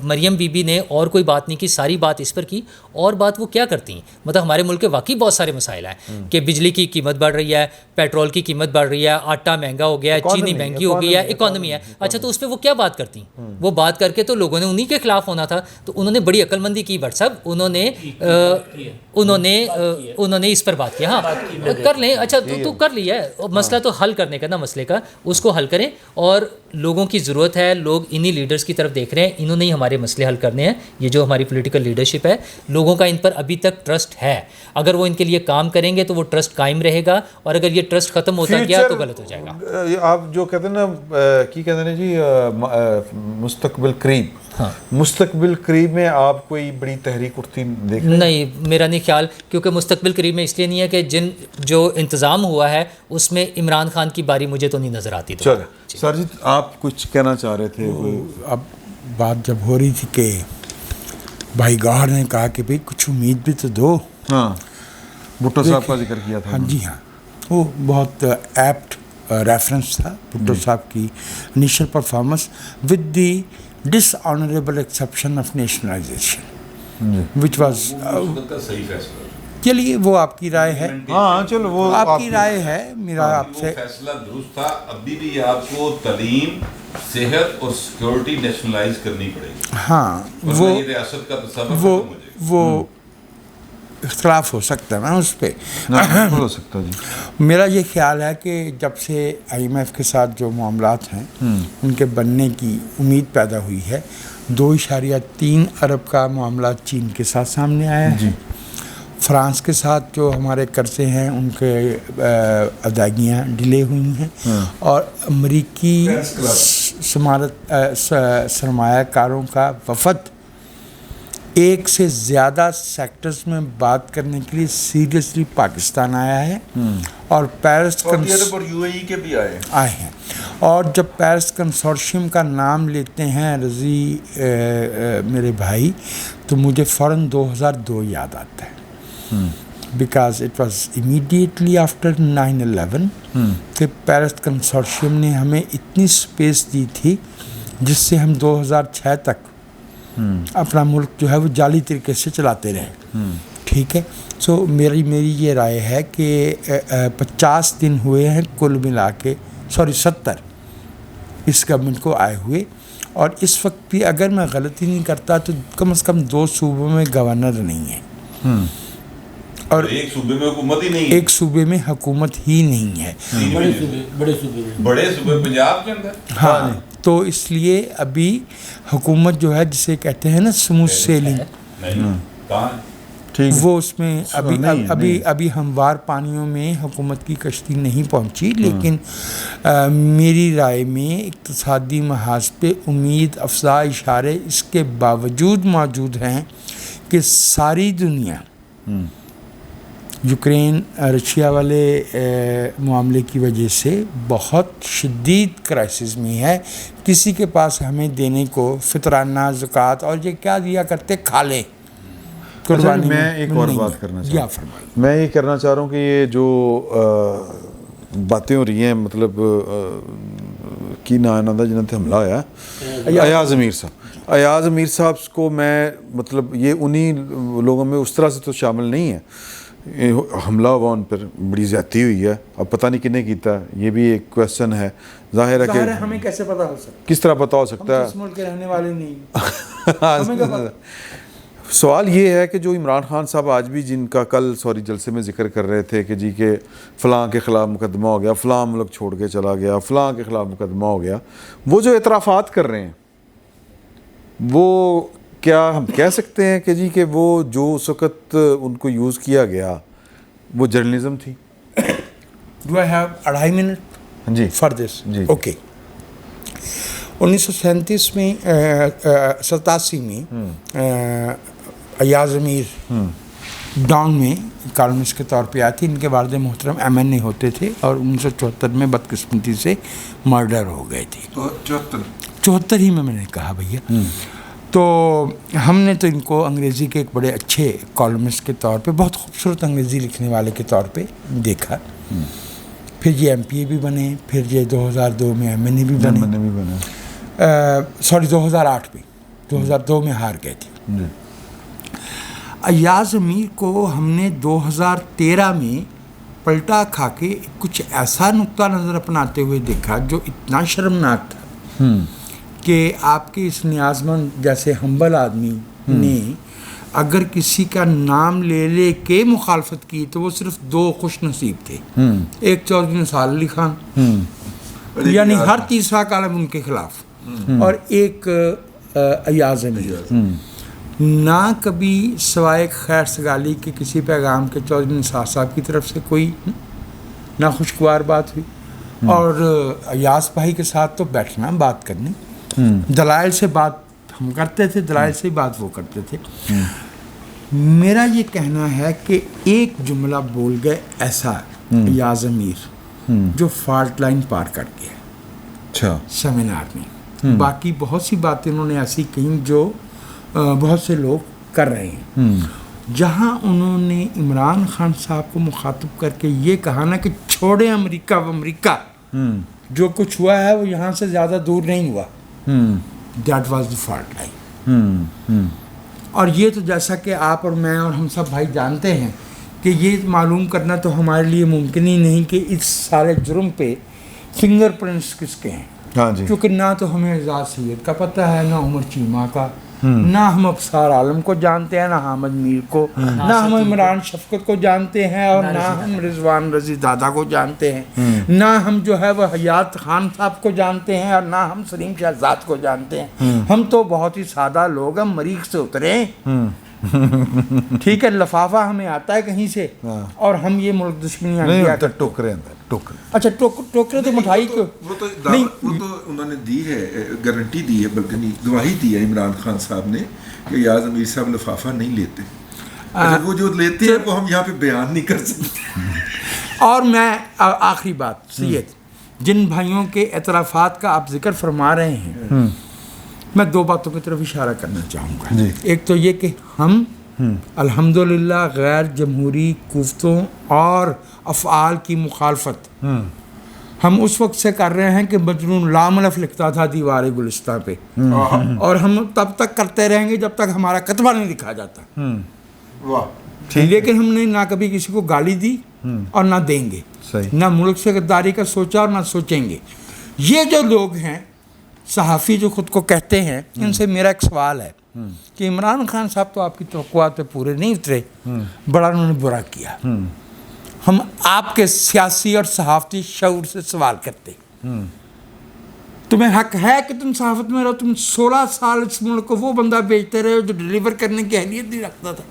مریم بی بی نے اور کوئی بات نہیں کی, ساری بات اس پر کی. اور بات وہ کیا کرتی ہیں, مطلب ہمارے ملک کے واقعی بہت سارے مسائل ہیں کہ بجلی کی قیمت بڑھ رہی ہے, پیٹرول کی قیمت بڑھ رہی ہے, آٹا مہنگا ہو گیا ہے, چینی مہنگی ہو گئی ہے, اکانومی ہے. اچھا, تو اس پہ وہ کیا بات کرتی ہیں؟ وہ بات کر کے تو لوگوں نے انہی کے خلاف ہونا تھا. تو انہوں نے بڑی عقل مندی کی بٹ صاحب, انہوں نے اس پر بات کی. ہاں کر لیں, اچھا تو کر لیا ہے, مسئلہ تو حل کرنے کا نا, مسئلے کا اس کو حل کریں. اور لوگوں کی ضرورت ہے, لوگ انہی لیڈرز کی طرف دیکھ رہے ہیں, انہوں نے ہی ہمارے مسئلے حل کرنے ہیں. یہ جو ہماری پولیٹیکل لیڈرشپ ہے, لوگوں کا ان پر ابھی تک ٹرسٹ ہے. اگر وہ ان کے لیے کام کریں گے تو وہ ٹرسٹ قائم رہے گا, اور اگر یہ ٹرسٹ ختم ہوتا گیا تو غلط ہو جائے گا. آپ جو کہتے ہیں نا, کی کہتے ہیں جی مستقبل قریب, مستقبل قریب میں آپ کوئی بڑی تحریک اٹھتی دیکھ رہے ہیں؟ نہیں, میرا نہیں خیال, کیونکہ مستقبل قریب میں اس لیے نہیں ہے کہ جو انتظام ہوا ہے اس میں عمران خان کی باری مجھے تو نہیں نظر آتی. چلے سر جی, آپ کچھ کہنا چاہ رہے تھے. اب بات جب ہو رہی تھی کہ بھائی گوہر نے کہا کہ بھئی کچھ امید بھی تو دو. ہاں, بھٹو صاحب کا ذکر کیا تھا. ہاں جی, ہاں, وہ بہت ایپٹ ریفرنس تھا بھٹو صاحب کی initial performance, with the dish honourable exception of nationalisation which was. چلیے وہ آپ کی رائے ہے. ہاں چلو, وہ آپ کی رائے ہے, میرا آپ سے فیصلہ درست تھا. ابھی بھی آپ کو تعلیم, صحت اور سیکورٹی نیشنلائز کرنی پڑے گی. ہاں, وہ ریاست کا تصور وہ اختلاف ہو سکتا ہے نا اس پہ, ہو سکتا جی. میرا یہ خیال ہے کہ جب سے آئی ایم ایف کے ساتھ جو معاملات ہیں ان کے بننے کی امید پیدا ہوئی ہے, 2.3 ارب کا معاملہ چین کے ساتھ سامنے آیا ہے. فرانس کے ساتھ جو ہمارے قرضے ہیں ان کے ادائیگیاں ڈیلے ہوئی ہیں اور امریکی سرمایہ کاروں کا وفد ایک سے زیادہ سیکٹرز میں بات کرنے کے لیے سیریسلی پاکستان آیا ہے اور پیرس کے بھی آئے ہیں اور جب پیرس کنسورشیم کا نام لیتے ہیں رضی میرے بھائی تو مجھے فوراً 2002 یاد آتا ہے because it was immediately after 9/11 کہ پیرس کنسورشیم نے ہمیں اتنی سپیس دی تھی جس سے ہم 2006 تک اپنا ملک جو ہے وہ جعلی طریقے سے چلاتے رہے. ٹھیک ہے. سو میری یہ رائے ہے کہ 50 دن ہوئے ہیں کل ملا کے 70 اس گورنمنٹ کو آئے ہوئے اور اس وقت بھی اگر میں غلطی نہیں کرتا تو کم از کم 2 صوبوں میں گورنر نہیں ہے اور ایک صوبے میں حکومت ہی نہیں ہے. ایک صوبے میں حکومت ہی نہیں ہے. بڑے صوبے پنجاب کے اندر. ہاں تو اس لیے ابھی حکومت جو ہے جسے کہتے ہیں نا اسموتھ سیلنگ وہ اس میں ابھی ہموار پانیوں میں حکومت کی کشتی نہیں پہنچی لیکن میری رائے میں اقتصادی محاذ پہ امید افزا اشارے اس کے باوجود موجود ہیں کہ ساری دنیا یوکرین رشیا والے معاملے کی وجہ سے بہت شدید کرائسس میں ہے. کسی کے پاس ہمیں دینے کو فطرانہ زکوٰۃ اور یہ کیا دیا کرتے کھا لے. میں ایک اور بات کرنا چاہتا ہوں. میں یہ کرنا چاہ رہا ہوں کہ یہ جو باتیں ہو رہی ہیں مطلب کی نانندہ جنہوں نے حملہ ہوا ہے ایاز امیر صاحب کو میں مطلب یہ انہی لوگوں میں اس طرح سے تو شامل نہیں ہے. حملہ ہوا ان پر بڑی زیادتی ہوئی ہے. اب پتہ نہیں کنے کیتا یہ بھی ایک کویسچن ہے. ظاہر ہے کہ ہمیں کیسے پتہ ہو سکتا کس طرح پتہ ہو سکتا ہے. ہم اس ملک کے رہنے والے نہیں. سوال یہ ہے کہ جو عمران خان صاحب آج بھی جن کا کل جلسے میں ذکر کر رہے تھے کہ جی کہ فلاں کے خلاف مقدمہ ہو گیا, فلاں ملک چھوڑ کے چلا گیا, فلاں کے خلاف مقدمہ ہو گیا, وہ جو اعترافات کر رہے ہیں وہ کیا ہم کہہ سکتے ہیں کہ جی کہ وہ جو اس وقت ان کو یوز کیا گیا وہ جرنلزم تھی؟ ڈو آئی ہیو 2.5 منٹ جی فار دس؟ جی اوکے. 1937 میں 87 میں ایاز امیر ڈانگ میں کالمسٹ کے طور پہ آئی تھی. ان کے والد محترم MNA ہوتے تھے اور 1974 میں بدقسمتی سے مرڈر ہو گئے تھے. 74 ہی میں نے کہا بھیا. تو ہم نے تو ان کو انگریزی کے ایک بڑے اچھے کالمسٹ کے طور پہ, بہت خوبصورت انگریزی لکھنے والے کے طور پہ دیکھا. پھر یہ MPA بھی بنے, پھر یہ 2002 میں MNA بھی بنے. 2008 میں 2002 میں ہار گئے تھے. ایاز امیر کو ہم نے 2013 میں پلٹا کھا کے کچھ ایسا نقطہ نظر اپناتے ہوئے دیکھا جو اتنا شرمناک تھا کہ آپ کے اس نیازمند جیسے ہمبل آدمی نے اگر کسی کا نام لے کے مخالفت کی تو وہ صرف 2 خوش نصیب تھے. ایک چودھری نثار علی خان یعنی ہر تیسرا کالم ان کے خلاف اور ایک ایاز امیر. نہ کبھی سوائے خیر سگالی کے کسی پیغام کے چودھری نثار صاحب کی طرف سے کوئی نہ خوشگوار بات ہوئی اور ایاز بھائی کے ساتھ تو بیٹھنا بات کرنی, دلائل سے بات ہم کرتے تھے, دلائل سے بات وہ کرتے تھے. میرا یہ کہنا ہے کہ ایک جملہ بول گئے ایسا ایاز امیر جو فالٹ لائن پار کر گیا سیمینار میں. باقی بہت سی باتیں انہوں نے ایسی کہیں جو بہت سے لوگ کر رہے ہیں. جہاں انہوں نے عمران خان صاحب کو مخاطب کر کے یہ کہا نا کہ چھوڑے امریکہ و امریکہ, جو کچھ ہوا ہے وہ یہاں سے زیادہ دور نہیں ہوا. That was the fault line. اور یہ تو جیسا کہ آپ اور میں اور ہم سب بھائی جانتے ہیں کہ یہ معلوم کرنا تو ہمارے لیے ممکن ہی نہیں کہ اس سارے جرم پہ فنگر پرنٹس کس کے ہیں. کیونکہ نہ تو ہمیں اعزاز سید کا پتہ ہے, نہ عمر چیمہ کا, نہ ہم ابصار عالم کو جانتے ہیں, نہ حامد میر کو, نہ ہم عمران شفقت کو جانتے ہیں, اور نہ ہم رضوان رضی دادا کو جانتے ہیں, نہ ہم جو ہے وہ حیات خان صاحب کو جانتے ہیں, اور نہ ہم سلیم شہزاد کو جانتے ہیں. ہم تو بہت ہی سادہ لوگ ہیں, مریخ سے اترے ہیں. ٹھیک ہے, لفافہ ہمیں آتا ہے کہیں سے اور ہم یہ ملک دشمنیاں کیا کرتے. ٹوکرے اندر ٹوکرے. اچھا ٹوکرے تو مٹھائی کو وہ تو انہوں نے دی ہے, گارنٹی دی ہے, بلکہ گواہی دی ہے عمران خان صاحب نے کہ یاز امیر صاحب لفافہ نہیں لیتے. وہ جو لیتے ہیں وہ ہم یہاں پہ بیان نہیں کر سکتے. اور میں آخری بات سید, جن بھائیوں کے اعترافات کا آپ ذکر فرما رہے ہیں, میں دو باتوں کی طرف اشارہ کرنا چاہوں گا. ایک تو یہ کہ ہم الحمدللہ غیر جمہوری قوتوں اور افعال کی مخالفت ہم اس وقت سے کر رہے ہیں کہ مجنون لاملف لکھتا تھا دیوار گلستہ پہ, اور ہم تب تک کرتے رہیں گے جب تک ہمارا کتبہ نہیں لکھا جاتا. لیکن ہم نے نہ کبھی کسی کو گالی دی اور نہ دیں گے, نہ ملک سے غداری کا سوچا اور نہ سوچیں گے. یہ جو لوگ ہیں صحافی جو خود کو کہتے ہیں, ان سے میرا ایک سوال ہے کہ عمران خان صاحب تو آپ کی توقعات پہ پورے نہیں اترے, بڑا انہوں نے برا کیا. ہم آپ کے سیاسی اور صحافتی شعور سے سوال کرتے, تمہیں حق ہے کہ تم صحافت میں رہو. تم 16 سال اس ملک کو وہ بندہ بیچتے رہے جو ڈیلیور کرنے کی اہلیت نہیں رکھتا تھا.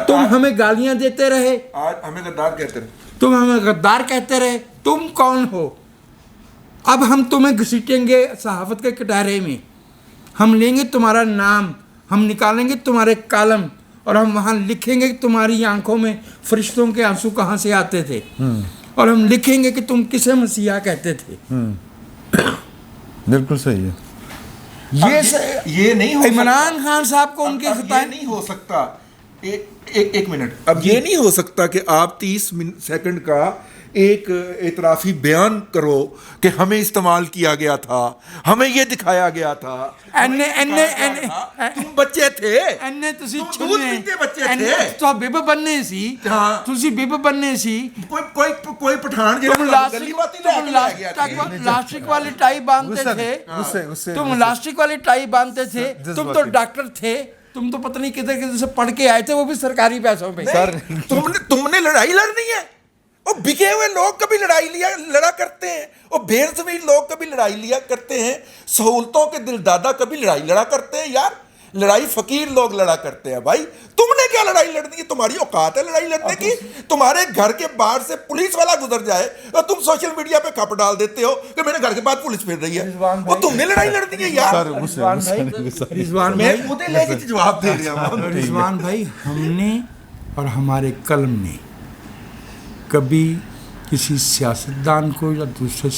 تم ہمیں گالیاں دیتے رہے, آج ہمیں غدار کہتے رہے, تم ہمیں غدار کہتے رہے. تم کون ہو؟ اب ہم تمہیں گھسیٹیں گے صحافت کے کٹہرے میں, ہم لیں گے تمہارا نام, ہم نکالیں گے تمہارے کالم, اور ہم وہاں لکھیں گے کہ تمہاری آنکھوں میں فرشتوں کے آنسو کہاں سے آتے تھے, اور ہم لکھیں گے کہ تم کسے مسیحا کہتے تھے. بالکل صحیح ہے. یہ نہیں ہو عمران خان صاحب کو ان کی خطائیں نہیں ہو سکتا. ایک منٹ, اب یہ نہیں ہو سکتا کہ آپ 30 سیکنڈ کا ایک اعترافی بیان کرو کہ ہمیں استعمال کیا گیا تھا, ہمیں یہ دکھایا گیا تھا. تم بچے تھے, کوئی پٹھان لاسٹک والی ٹائی باندھتے تھے, تم لاسٹک والی ٹائی باندھتے تھے, تم تو ڈاکٹر تھے, تم تو پتہ نہیں کدھر سے پڑھ کے آئے تھے, وہ بھی سرکاری پیسوں پہ. تم نے لڑائی لڑنی ہے. اور بکے ہوئے لوگ کبھی لڑا کرتے ہیں, اور بھیڑ زمین لوگ کبھی لڑائی لیا کرتے ہیں, سہولتوں کے دل دادا کبھی لڑائی لڑا کرتے ہیں. یار لڑائی فقیر لوگ لڑا کرتے ہیں. بھائی تم نے کیا لڑائی لڑنی ہے؟ تمہاری اوقات ہے لڑائی لڑنے کی؟ تمہارے گھر کے باہر سے پولیس والا گزر جائے اور تم سوشل میڈیا پہ کھپ ڈال دیتے ہو کہ میرے گھر کے بعد پولیس پھر رہی ہے, اور تم نے لڑائی لڑنی ہے. یار جواب دے رہا ہوں رضوان بھائی, ہم نے اور ہمارے قلم نے کبھی کسی سیاستدان کو یا دوسرے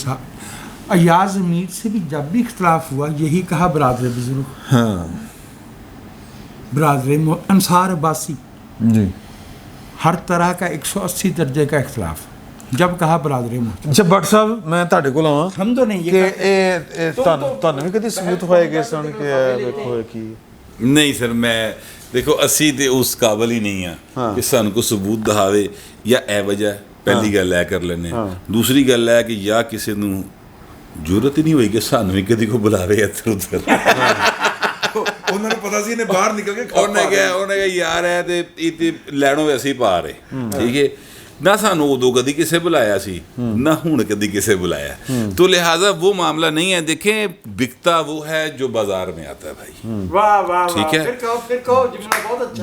ایاز امیر سے بھی جب بھی اختلاف ہوا یہی کہا برادر بزرگ, برادر انصار عباسی, ہر طرح کا 180 درجے کا اختلاف جب کہا برادر محترم. اچھا بٹ صاحب میں تہاڈے کول آواں, ہم تو نہیں کہ تانوں بھی کدی ثبوت ہوئے گے سن کہ دیکھو کی نہیں سر, میں دیکھو اسی تے اس قابل ہی نہیں ہاں کہ سن کو ثبوت دہاوے یا اے وجہ. پہلی گل ہے کر لینے. دوسری گل ہے کہ یا کسی نو ضرورت ہی نہیں ہوئی کہ سانو ہی کدی کو بلاوے ادھر ادھر. انہوں نے پتا سی انہیں باہر نکل کے انہیں کہا یار ہے تے لینو ویسے ہی پا رہے, ٹھیک ہے, نہ سانو ادو کدی کسے بلایا سی نہ ہوں کدی کسے بلایا. تو لہٰذا وہ معاملہ نہیں ہے. دیکھیں بکتا وہ ہے جو بازار میں آتا ہے بھائی, ٹھیک ہے,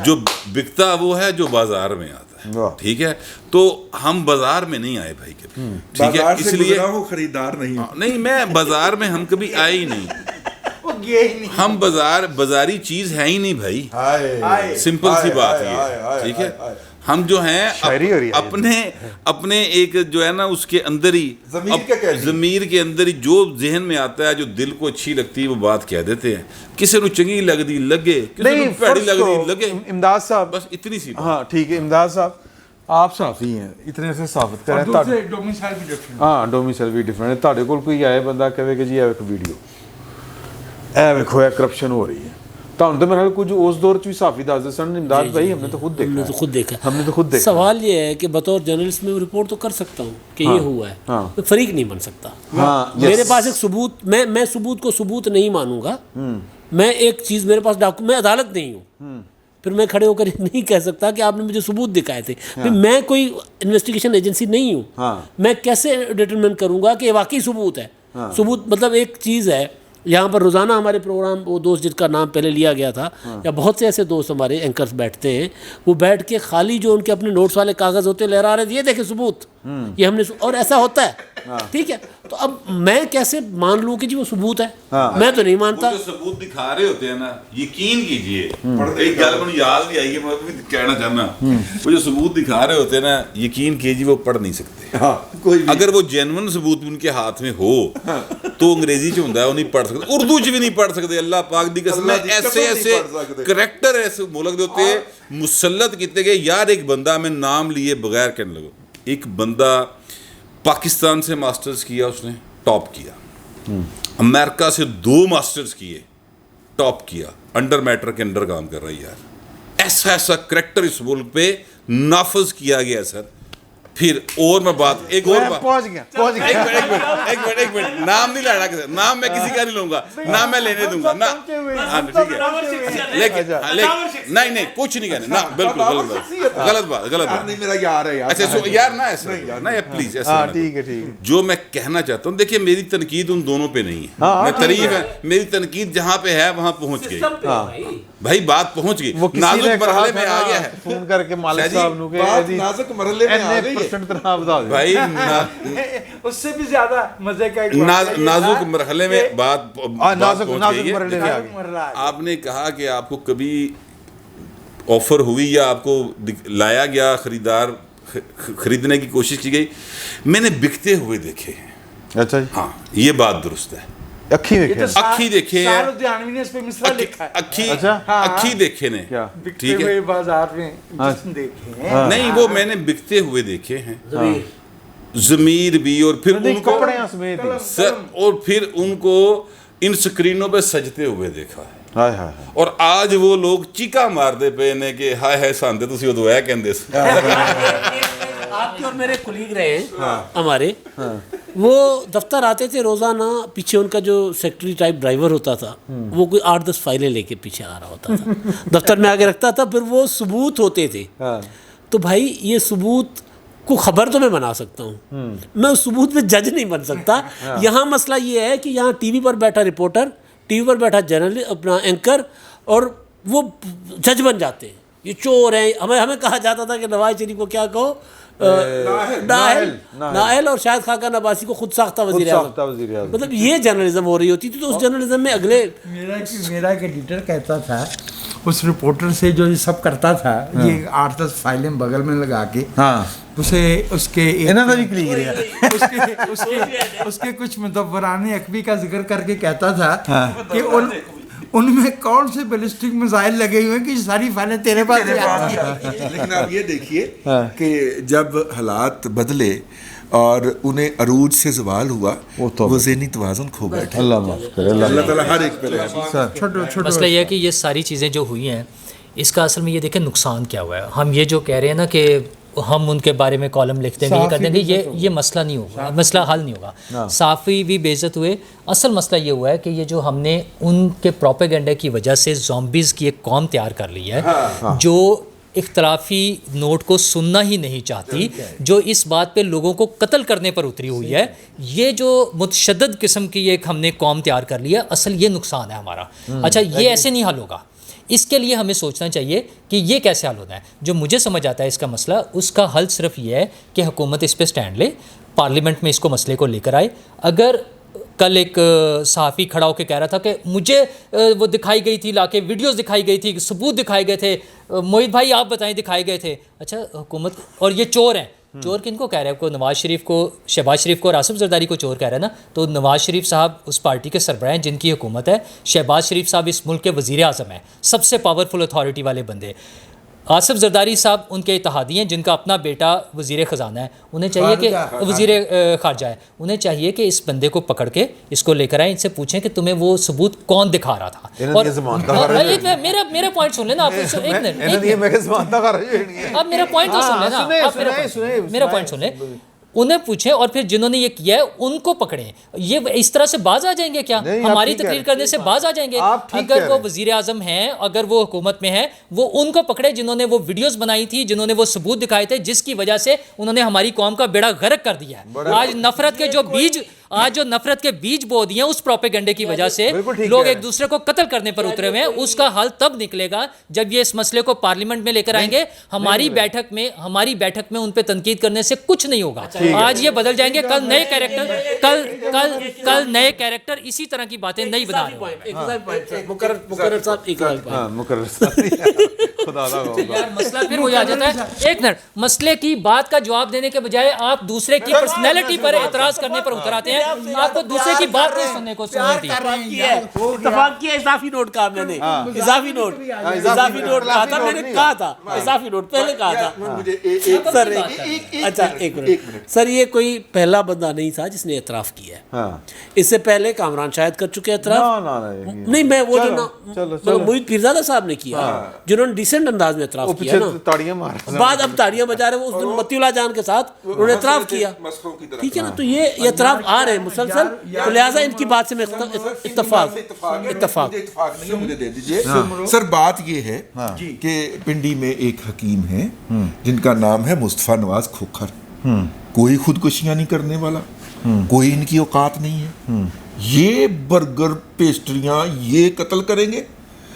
جو بکتا وہ ہے جو بازار میں آتا ہے, ٹھیک ہے. تو ہم بازار میں نہیں آئے بھائی کبھی, ٹھیک ہے, اس لیے خریدار نہیں, میں بازار میں ہم کبھی آئے ہی نہیں. ہم بازاری چیز ہے ہی نہیں بھائی, سمپل سی بات ہے, ٹھیک ہے. ہم جو ہیں اپنے ایک جو ہے نا اس کے اندر ہی ضمیر کے اندر ہی جو ذہن میں آتا ہے, جو دل کو اچھی لگتی ہے وہ بات کہہ دیتے ہیں. کسی نو چنگی لگتی لگے, کسی نو پیڑی لگتی لگے. امداد صاحب بس اتنی سی بات. ہاں ٹھیک ہے امداد صاحب, آپ صحافی ہیں, اتنے سے ثابت کریں. ہاں ڈومیسائل بھی ڈفرینٹ ہے. تہاڈے کول کوئی آئے بندہ کہے کہ جی اے ویڈیو اے ویکھو اے کرپشن ہو رہی ہے, تہاڈے تو میرے کچھ اس دور چ بھی صحافی دسدے سن. امداد بھائی ہم نے تو خود دیکھا. سوال یہ ہے کہ بطور جرنلسٹ میں رپورٹ تو کر سکتا ہوں کہ یہ ہوا ہے, میں فریق نہیں بن سکتا. میرے پاس ایک ثبوت, میں ثبوت کو ثبوت نہیں مانوں گا. میں ایک چیز میرے پاس میں عدالت نہیں ہوں, پھر میں کھڑے ہو کر نہیں کہہ سکتا کہ آپ نے مجھے ثبوت دکھائے تھے. میں کوئی انویسٹیگیشن ایجنسی نہیں ہوں. میں کیسے ڈٹرمن کروں گا کہ واقعی ثبوت ہے؟ ثبوت مطلب ایک چیز ہے یہاں پر روزانہ ہمارے پروگرام وہ دوست جس کا نام پہلے لیا گیا تھا یا بہت سے ایسے دوست ہمارے اینکرز بیٹھتے ہیں, وہ بیٹھ کے خالی جو ان کے اپنے نوٹس والے کاغذ ہوتے ہیں لہرا رہے تھے, یہ دیکھیں ثبوت, یہ ہم نے, اور ایسا ہوتا ہے, ٹھیک ہے. تو اب میں کیسے مان لوں کہ جی وہ ثبوت ہے؟ میں تو نہیں مانتا. وہ جو ثبوت دکھا رہے ہوتے ہیں نا, یقین کیجئے, ایک گل مجھے یاد بھی آئی ہے, میں بھی کہنا چاہنا, وہ جو ثبوت دکھا رہے ہوتے ہیں نا, یقین کیجئے وہ پڑھ نہیں سکتے. اگر وہ جینون ثبوت بھی ان کے ہاتھ میں ہو تو انگریزی چ ہوندا ہے, وہ نہیں پڑھ سکتے, اردو چ بھی نہیں پڑھ سکتے. اللہ پاک دی قسم ہے, ایسے ایسے کریکٹر ایسے ملک دے ہوتے مسلط کیتے گئے. یار ایک بندہ, میں نام لیے بغیر کہنے لگا, ایک بندہ پاکستان سے ماسٹرز کیا, اس نے ٹاپ کیا, امریکہ سے 2 ماسٹرز کیے, ٹاپ کیا, انڈر میٹر کے اندر کام کر رہا ہے. یار ایسا ایسا کریکٹر اس ملک پہ نافذ کیا گیا سر. پھر اور میں بات, ایک اور بات, پہنچ گیا ایک منٹ, نام نہیں لینا, نام میں کسی کا نہیں لوں گا, نام میں لینے دوں گا نا, ٹھیک ہے, لیکن نہیں کچھ نہیں کہنا, نہ بالکل غلط بات, میرا یار ہے. اچھا یار نہ ایسا نا, پلیز ایسا. ٹھیک ہے. جو میں کہنا چاہتا ہوں, دیکھیے میری تنقید ان دونوں پہ نہیں ہے, میں تعریف ہے, میری تنقید جہاں پہ ہے وہاں پہنچ گئی بھائی, بات پہنچ گئی. نازک مرحلے میں آ گیا ہے, فون کر کے مالک صاحب نو کہ نازک مرحلے میں آ گئی بھائی, اس سے بھی زیادہ مزے کا نازک مرحلے میں بات پہنچ گئی ہے. آپ نے کہا کہ آپ کو کبھی آفر ہوئی یا آپ کو لایا گیا خریدار, خریدنے کی کوشش کی گئی, میں نے بکتے ہوئے دیکھے ہیں. اچھا جی, ہاں یہ بات درست ہے, اکھی دیکھے ہیں, اکھی دیکھے نے, ٹھیک ہے, بازار میں نہیں وہ میں نے بکتے ہوئے دیکھے ہیں, ضمیر بھی, اور پھر ان کو اور پھر ان کو ان سکرینوں پہ سجتے ہوئے دیکھا ہے. اور آج وہ لوگ چیکا مار دے پے نے کہ ہائے ہائے ساندے تسی ادو ہے کہندے سے. آپ کے اور میرے کلیگ رہے ہیں ہمارے, وہ دفتر آتے تھے روزانہ, پیچھے ان کا جو سیکٹری ٹائپ ڈرائیور ہوتا تھا وہ کوئی 8-10 فائلیں لے کے پیچھے آ رہا ہوتا تھا, دفتر میں آگے رکھتا تھا, پھر وہ ثبوت ہوتے تھے. تو بھائی یہ ثبوت کو خبر تو میں بنا سکتا ہوں, میں اس ثبوت میں جج نہیں بن سکتا. یہاں مسئلہ یہ ہے کہ یہاں ٹی وی پر بیٹھا رپورٹر, ٹی وی پر بیٹھا جرنلسٹ, اپنا اینکر, اور وہ جج بن جاتے ہیں, یہ چور ہیں. ہمیں کہا جاتا تھا کہ نواز شریف کو کیا کہو, نااہل, اور شاہد خاقان عباسی کو خود ساختہ وزیر اعظم. مطلب یہ جرنلزم ہو رہی ہوتی تھی. تو اس جرنلزم میں اگلے میرا ایک ایڈیٹر کہتا تھا, اس رپورٹر سے جو یہ سب کرتا تھا, یہ 8-10 فائلیں بغل میں لگا کے اسے اس کے اس کے کچھ مدبران عقبی کا ذکر کر کے کہتا تھا کہ ان میں کون سے بیلسٹک میزائل لگے ہوئے ہیں کہ ساری فائلیں تیرے پاس آتی ہیں. لیکن آپ یہ دیکھیے کہ جب حالات بدلے اور انہیں عروج سے زوال ہوا, وہ ذہنی توازن کھو بیٹھے. اللہ تعالیٰ ہر ایک پہ رحم. مسئلہ یہ ہے کہ یہ ساری چیزیں جو ہوئی ہیں, اس کا اصل میں یہ دیکھیں نقصان کیا ہوا ہے. ہم یہ جو کہہ رہے ہیں نا کہ ہم ان کے بارے میں کالم لکھ دیں گے, یہ کر دیں گے, یہ مسئلہ نہیں ہوگا, مسئلہ حل نہیں ہوگا. صحافی بھی بے عزت ہوئے. اصل مسئلہ یہ ہوا ہے کہ یہ جو ہم نے ان کے پروپیگنڈا کی وجہ سے زومبیز کی ایک قوم تیار کر لی ہے جو اختلافی نوٹ کو سننا ہی نہیں چاہتی, جو اس بات پہ لوگوں کو قتل کرنے پر اتری ہوئی ہے. یہ جو متشدد قسم کی ایک ہم نے قوم تیار کر لی ہے, اصل یہ نقصان ہے ہمارا. اچھا یہ ایسے نہیں حل ہوگا, اس کے لیے ہمیں سوچنا چاہیے کہ یہ کیسے حل ہونا ہے. جو مجھے سمجھ آتا ہے اس کا مسئلہ, اس کا حل صرف یہ ہے کہ حکومت اس پہ سٹینڈ لے, پارلیمنٹ میں اس کو مسئلے کو لے کر آئے. اگر کل ایک صحافی کھڑا ہو کے کہہ رہا تھا کہ مجھے وہ دکھائی گئی تھی, لا کے ویڈیوز دکھائی گئی تھی, ثبوت دکھائے گئے تھے, موہت بھائی آپ بتائیں دکھائے گئے تھے. اچھا حکومت, اور یہ چور ہیں, چور کن کو کہہ رہے ہیں, کو نواز شریف کو, شہباز شریف کو اور آصف زرداری کو چور کہہ رہے ہیں نا. تو نواز شریف صاحب اس پارٹی کے سربراہ ہیں جن کی حکومت ہے, شہباز شریف صاحب اس ملک کے وزیر اعظم ہیں, سب سے پاورفل اتھارٹی والے بندے. آصف زرداری صاحب ان کے اتحادی ہیں جن کا اپنا بیٹا وزیر خزانہ ہے. انہیں چاہیے کہ وزیر خارجہ ہے, انہیں چاہیے کہ اس بندے کو پکڑ کے اس کو لے کر آئیں, ان سے پوچھیں کہ تمہیں وہ ثبوت کون دکھا رہا تھا. اور میرا پوائنٹ سن لینا آپ, آپ میرا پوائنٹ تو سن لینا, میرا پوائنٹ سن لیں. انہیں پوچھیں اور پھر جنہوں نے یہ کیا ہے ان کو پکڑیں. یہ اس طرح سے باز آ جائیں گے کیا؟ ہماری تقریر کرنے سے باز آ جائیں گے؟ اگر وہ وزیر اعظم ہیں, اگر وہ حکومت میں ہیں, وہ ان کو پکڑے جنہوں نے وہ ویڈیوز بنائی تھی, جنہوں نے وہ ثبوت دکھائے تھے, جس کی وجہ سے انہوں نے ہماری قوم کا بیڑا غرق کر دیا ہے. آج نفرت کے جو بیج آج جو نفرت کے بیج بو دیے ہیں اس پروپیگنڈے کی وجہ سے لوگ ایک دوسرے کو قتل کرنے پر اترے ہوئے ہیں. اس کا حل تب نکلے گا جب یہ اس مسئلے کو پارلیمنٹ میں لے کر آئیں گے. ہماری بیٹھک میں ان پہ تنقید کرنے سے کچھ نہیں ہوگا. آج یہ بدل جائیں گے, کل نئے کریکٹر اسی طرح کی باتیں نہیں بنا رہے. مسئلہ پھر وہ آ جاتا ہے. ایک منٹ, مسئلے کی بات کا جواب دینے کے بجائے آپ دوسرے کی پرسنالٹی پر اعتراض کرنے پر اتر آتے ہیں. آپ کو دوسرے کی بات نہیں سننے کو سنتی ہے. اتفاق کیا اضافی نوٹ کہا میں نے, اضافی نوٹ کہا تھا, میں نے کہا تھا اضافی نوٹ پہلے کہا تھا. سر اچھا ایک منٹ سر, یہ کوئی پہلا بندہ نہیں تھا جس نے اعتراف کیا ہے. اس سے پہلے کامران شاہد کر چکے اعتراف. نہیں میں وہ جو محیط پیرزادہ صاحب نے کیا, جنہوں نے ڈیسنٹ انداز میں اعتراف کیا نا, بعد اب تاڑیاں بجا رہے, اس دن متی اللہ جان کے ساتھ انہوں نے اعتراف کیا. ٹھیک ہے نا, تو یہ اعتراف آ رہے ہیں مسلسل, تو لہٰذا ان کی بات سے میں اتفاق مجھے دے دیجیے. سر بات یہ ہے کہ پنڈی میں ایک حکیم ہے جن کا نام ہے مصطفیٰ نواز کھوکھر. کوئی خودکشیاں نہیں کرنے والا, کوئی ان کی اوقات نہیں ہے. یہ برگر پیسٹریاں یہ قتل کریں گے.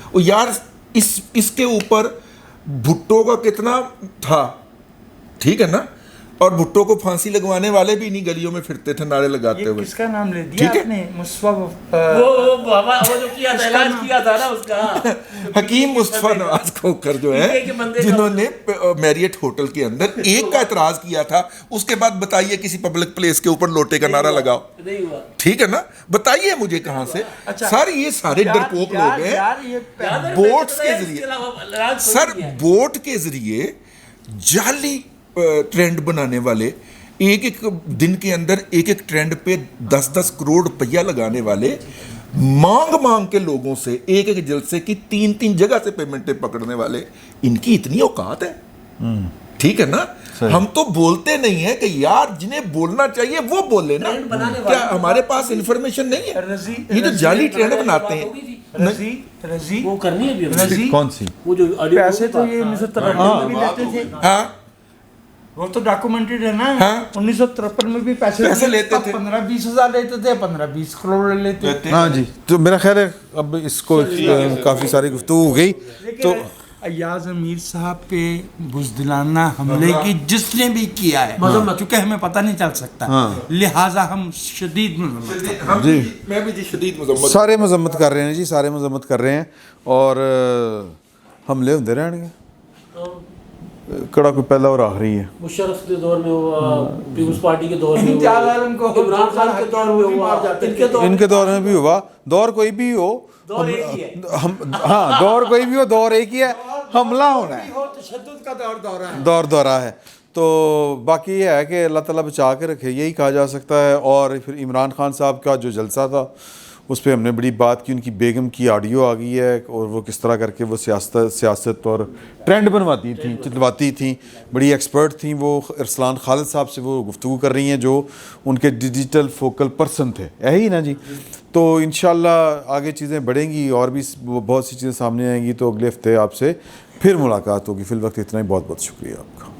اور یار اس کے اوپر بھٹو کا کتنا تھا, ٹھیک ہے نا, اور بھٹو کو پھانسی لگوانے والے بھی انہیں گلیوں میں پھرتے تھے نعرے لگاتے ہوئے. کس کا نام لے دیا آپ نے؟ حکیم مصطفیٰ نواز کھوکھر جو ہے, جنہوں نے میریٹ ہوٹل کے اندر ایک کا اعتراض کیا تھا, اس کے بعد بتائیے کسی پبلک پلیس کے اوپر لوٹے کا نعرہ لگاؤ. ٹھیک ہے نا, بتائیے مجھے کہاں سے. سر یہ سارے ڈرپوک لوگ ہیں بوٹس کے ذریعے, سر بوٹ کے ذریعے جعلی ٹرینڈ بنانے والے, ایک ایک دن کے اندر ایک ایک ٹرینڈ پہ 10-10 کروڑ روپیہ لگانے والے, مانگ کے لوگوں سے ایک ایک جلسے کی 3 جگہ سے پیمنٹیں پکڑنے والے, ان کی اتنی اوقات ہے. ٹھیک ہے نا, ہم تو بولتے نہیں ہیں کہ یار جنہیں بولنا چاہیے وہ بولے نا. کیا ہمارے پاس انفارمیشن نہیں ہے؟ یہ جو جعلی ٹرینڈ بناتے ہیں. رضی وہ کرنی ہے کون سی, وہ جو پیسے تو یہ 1953 میں بھی لیتے تھے. ہاں وہ تو ڈاکومنٹڈ ہے نا. 1953 میں بھی پیسے لیتے تھے, 15-20 ہزار لیتے تھے, 15-20 کروڑ لیتے تھے. ہاں جی, تو میرا خیال ہے اب اس کو کافی ساری گفتگو ہو گئی. تو ایاز امیر صاحب پہ بزدلانہ حملے کی جس نے بھی کیا ہے, چونکہ ہمیں پتہ نہیں چل سکتا, لہٰذا ہم شدید مذمت. جی میں بھی شدید مذمت, سارے مذمت کر رہے ہیں جی, سارے مذمت کر رہے ہیں, اور حملے ہوتے رہن گے. کڑا کوئی پہلا اور آخری ہے. مشرف کے دور میں ہوا, پیپلز پارٹی کے دور میں ہوا, عمران خان کے دور میں ہوا, ان کے دور میں بھی ہوا. دور کوئی بھی ہو, ہاں دور کوئی بھی ہو, دور ایک ہی ہے, حملہ ہونا ہے, تشدد کا دورہ ہے. تو باقی یہ ہے کہ اللہ تعالیٰ بچا کے رکھے, یہی کہا جا سکتا ہے. اور پھر عمران خان صاحب کا جو جلسہ تھا اس پہ ہم نے بڑی بات کی, ان کی بیگم کی آڈیو آ گئی ہے, اور وہ کس طرح کر کے وہ سیاست اور ٹرینڈ بنواتی تھیں, چلواتی تھیں. بڑی ایکسپرٹ تھیں وہ. ارسلان خالد صاحب سے وہ گفتگو کر رہی ہیں جو ان کے ڈیجیٹل فوکل پرسن تھے, یہی نا جی. تو انشاءاللہ آگے چیزیں بڑھیں گی اور بھی بہت سی چیزیں سامنے آئیں گی. تو اگلے ہفتے آپ سے پھر ملاقات ہوگی. فی الوقت اتنا ہی, بہت بہت شکریہ آپ کا.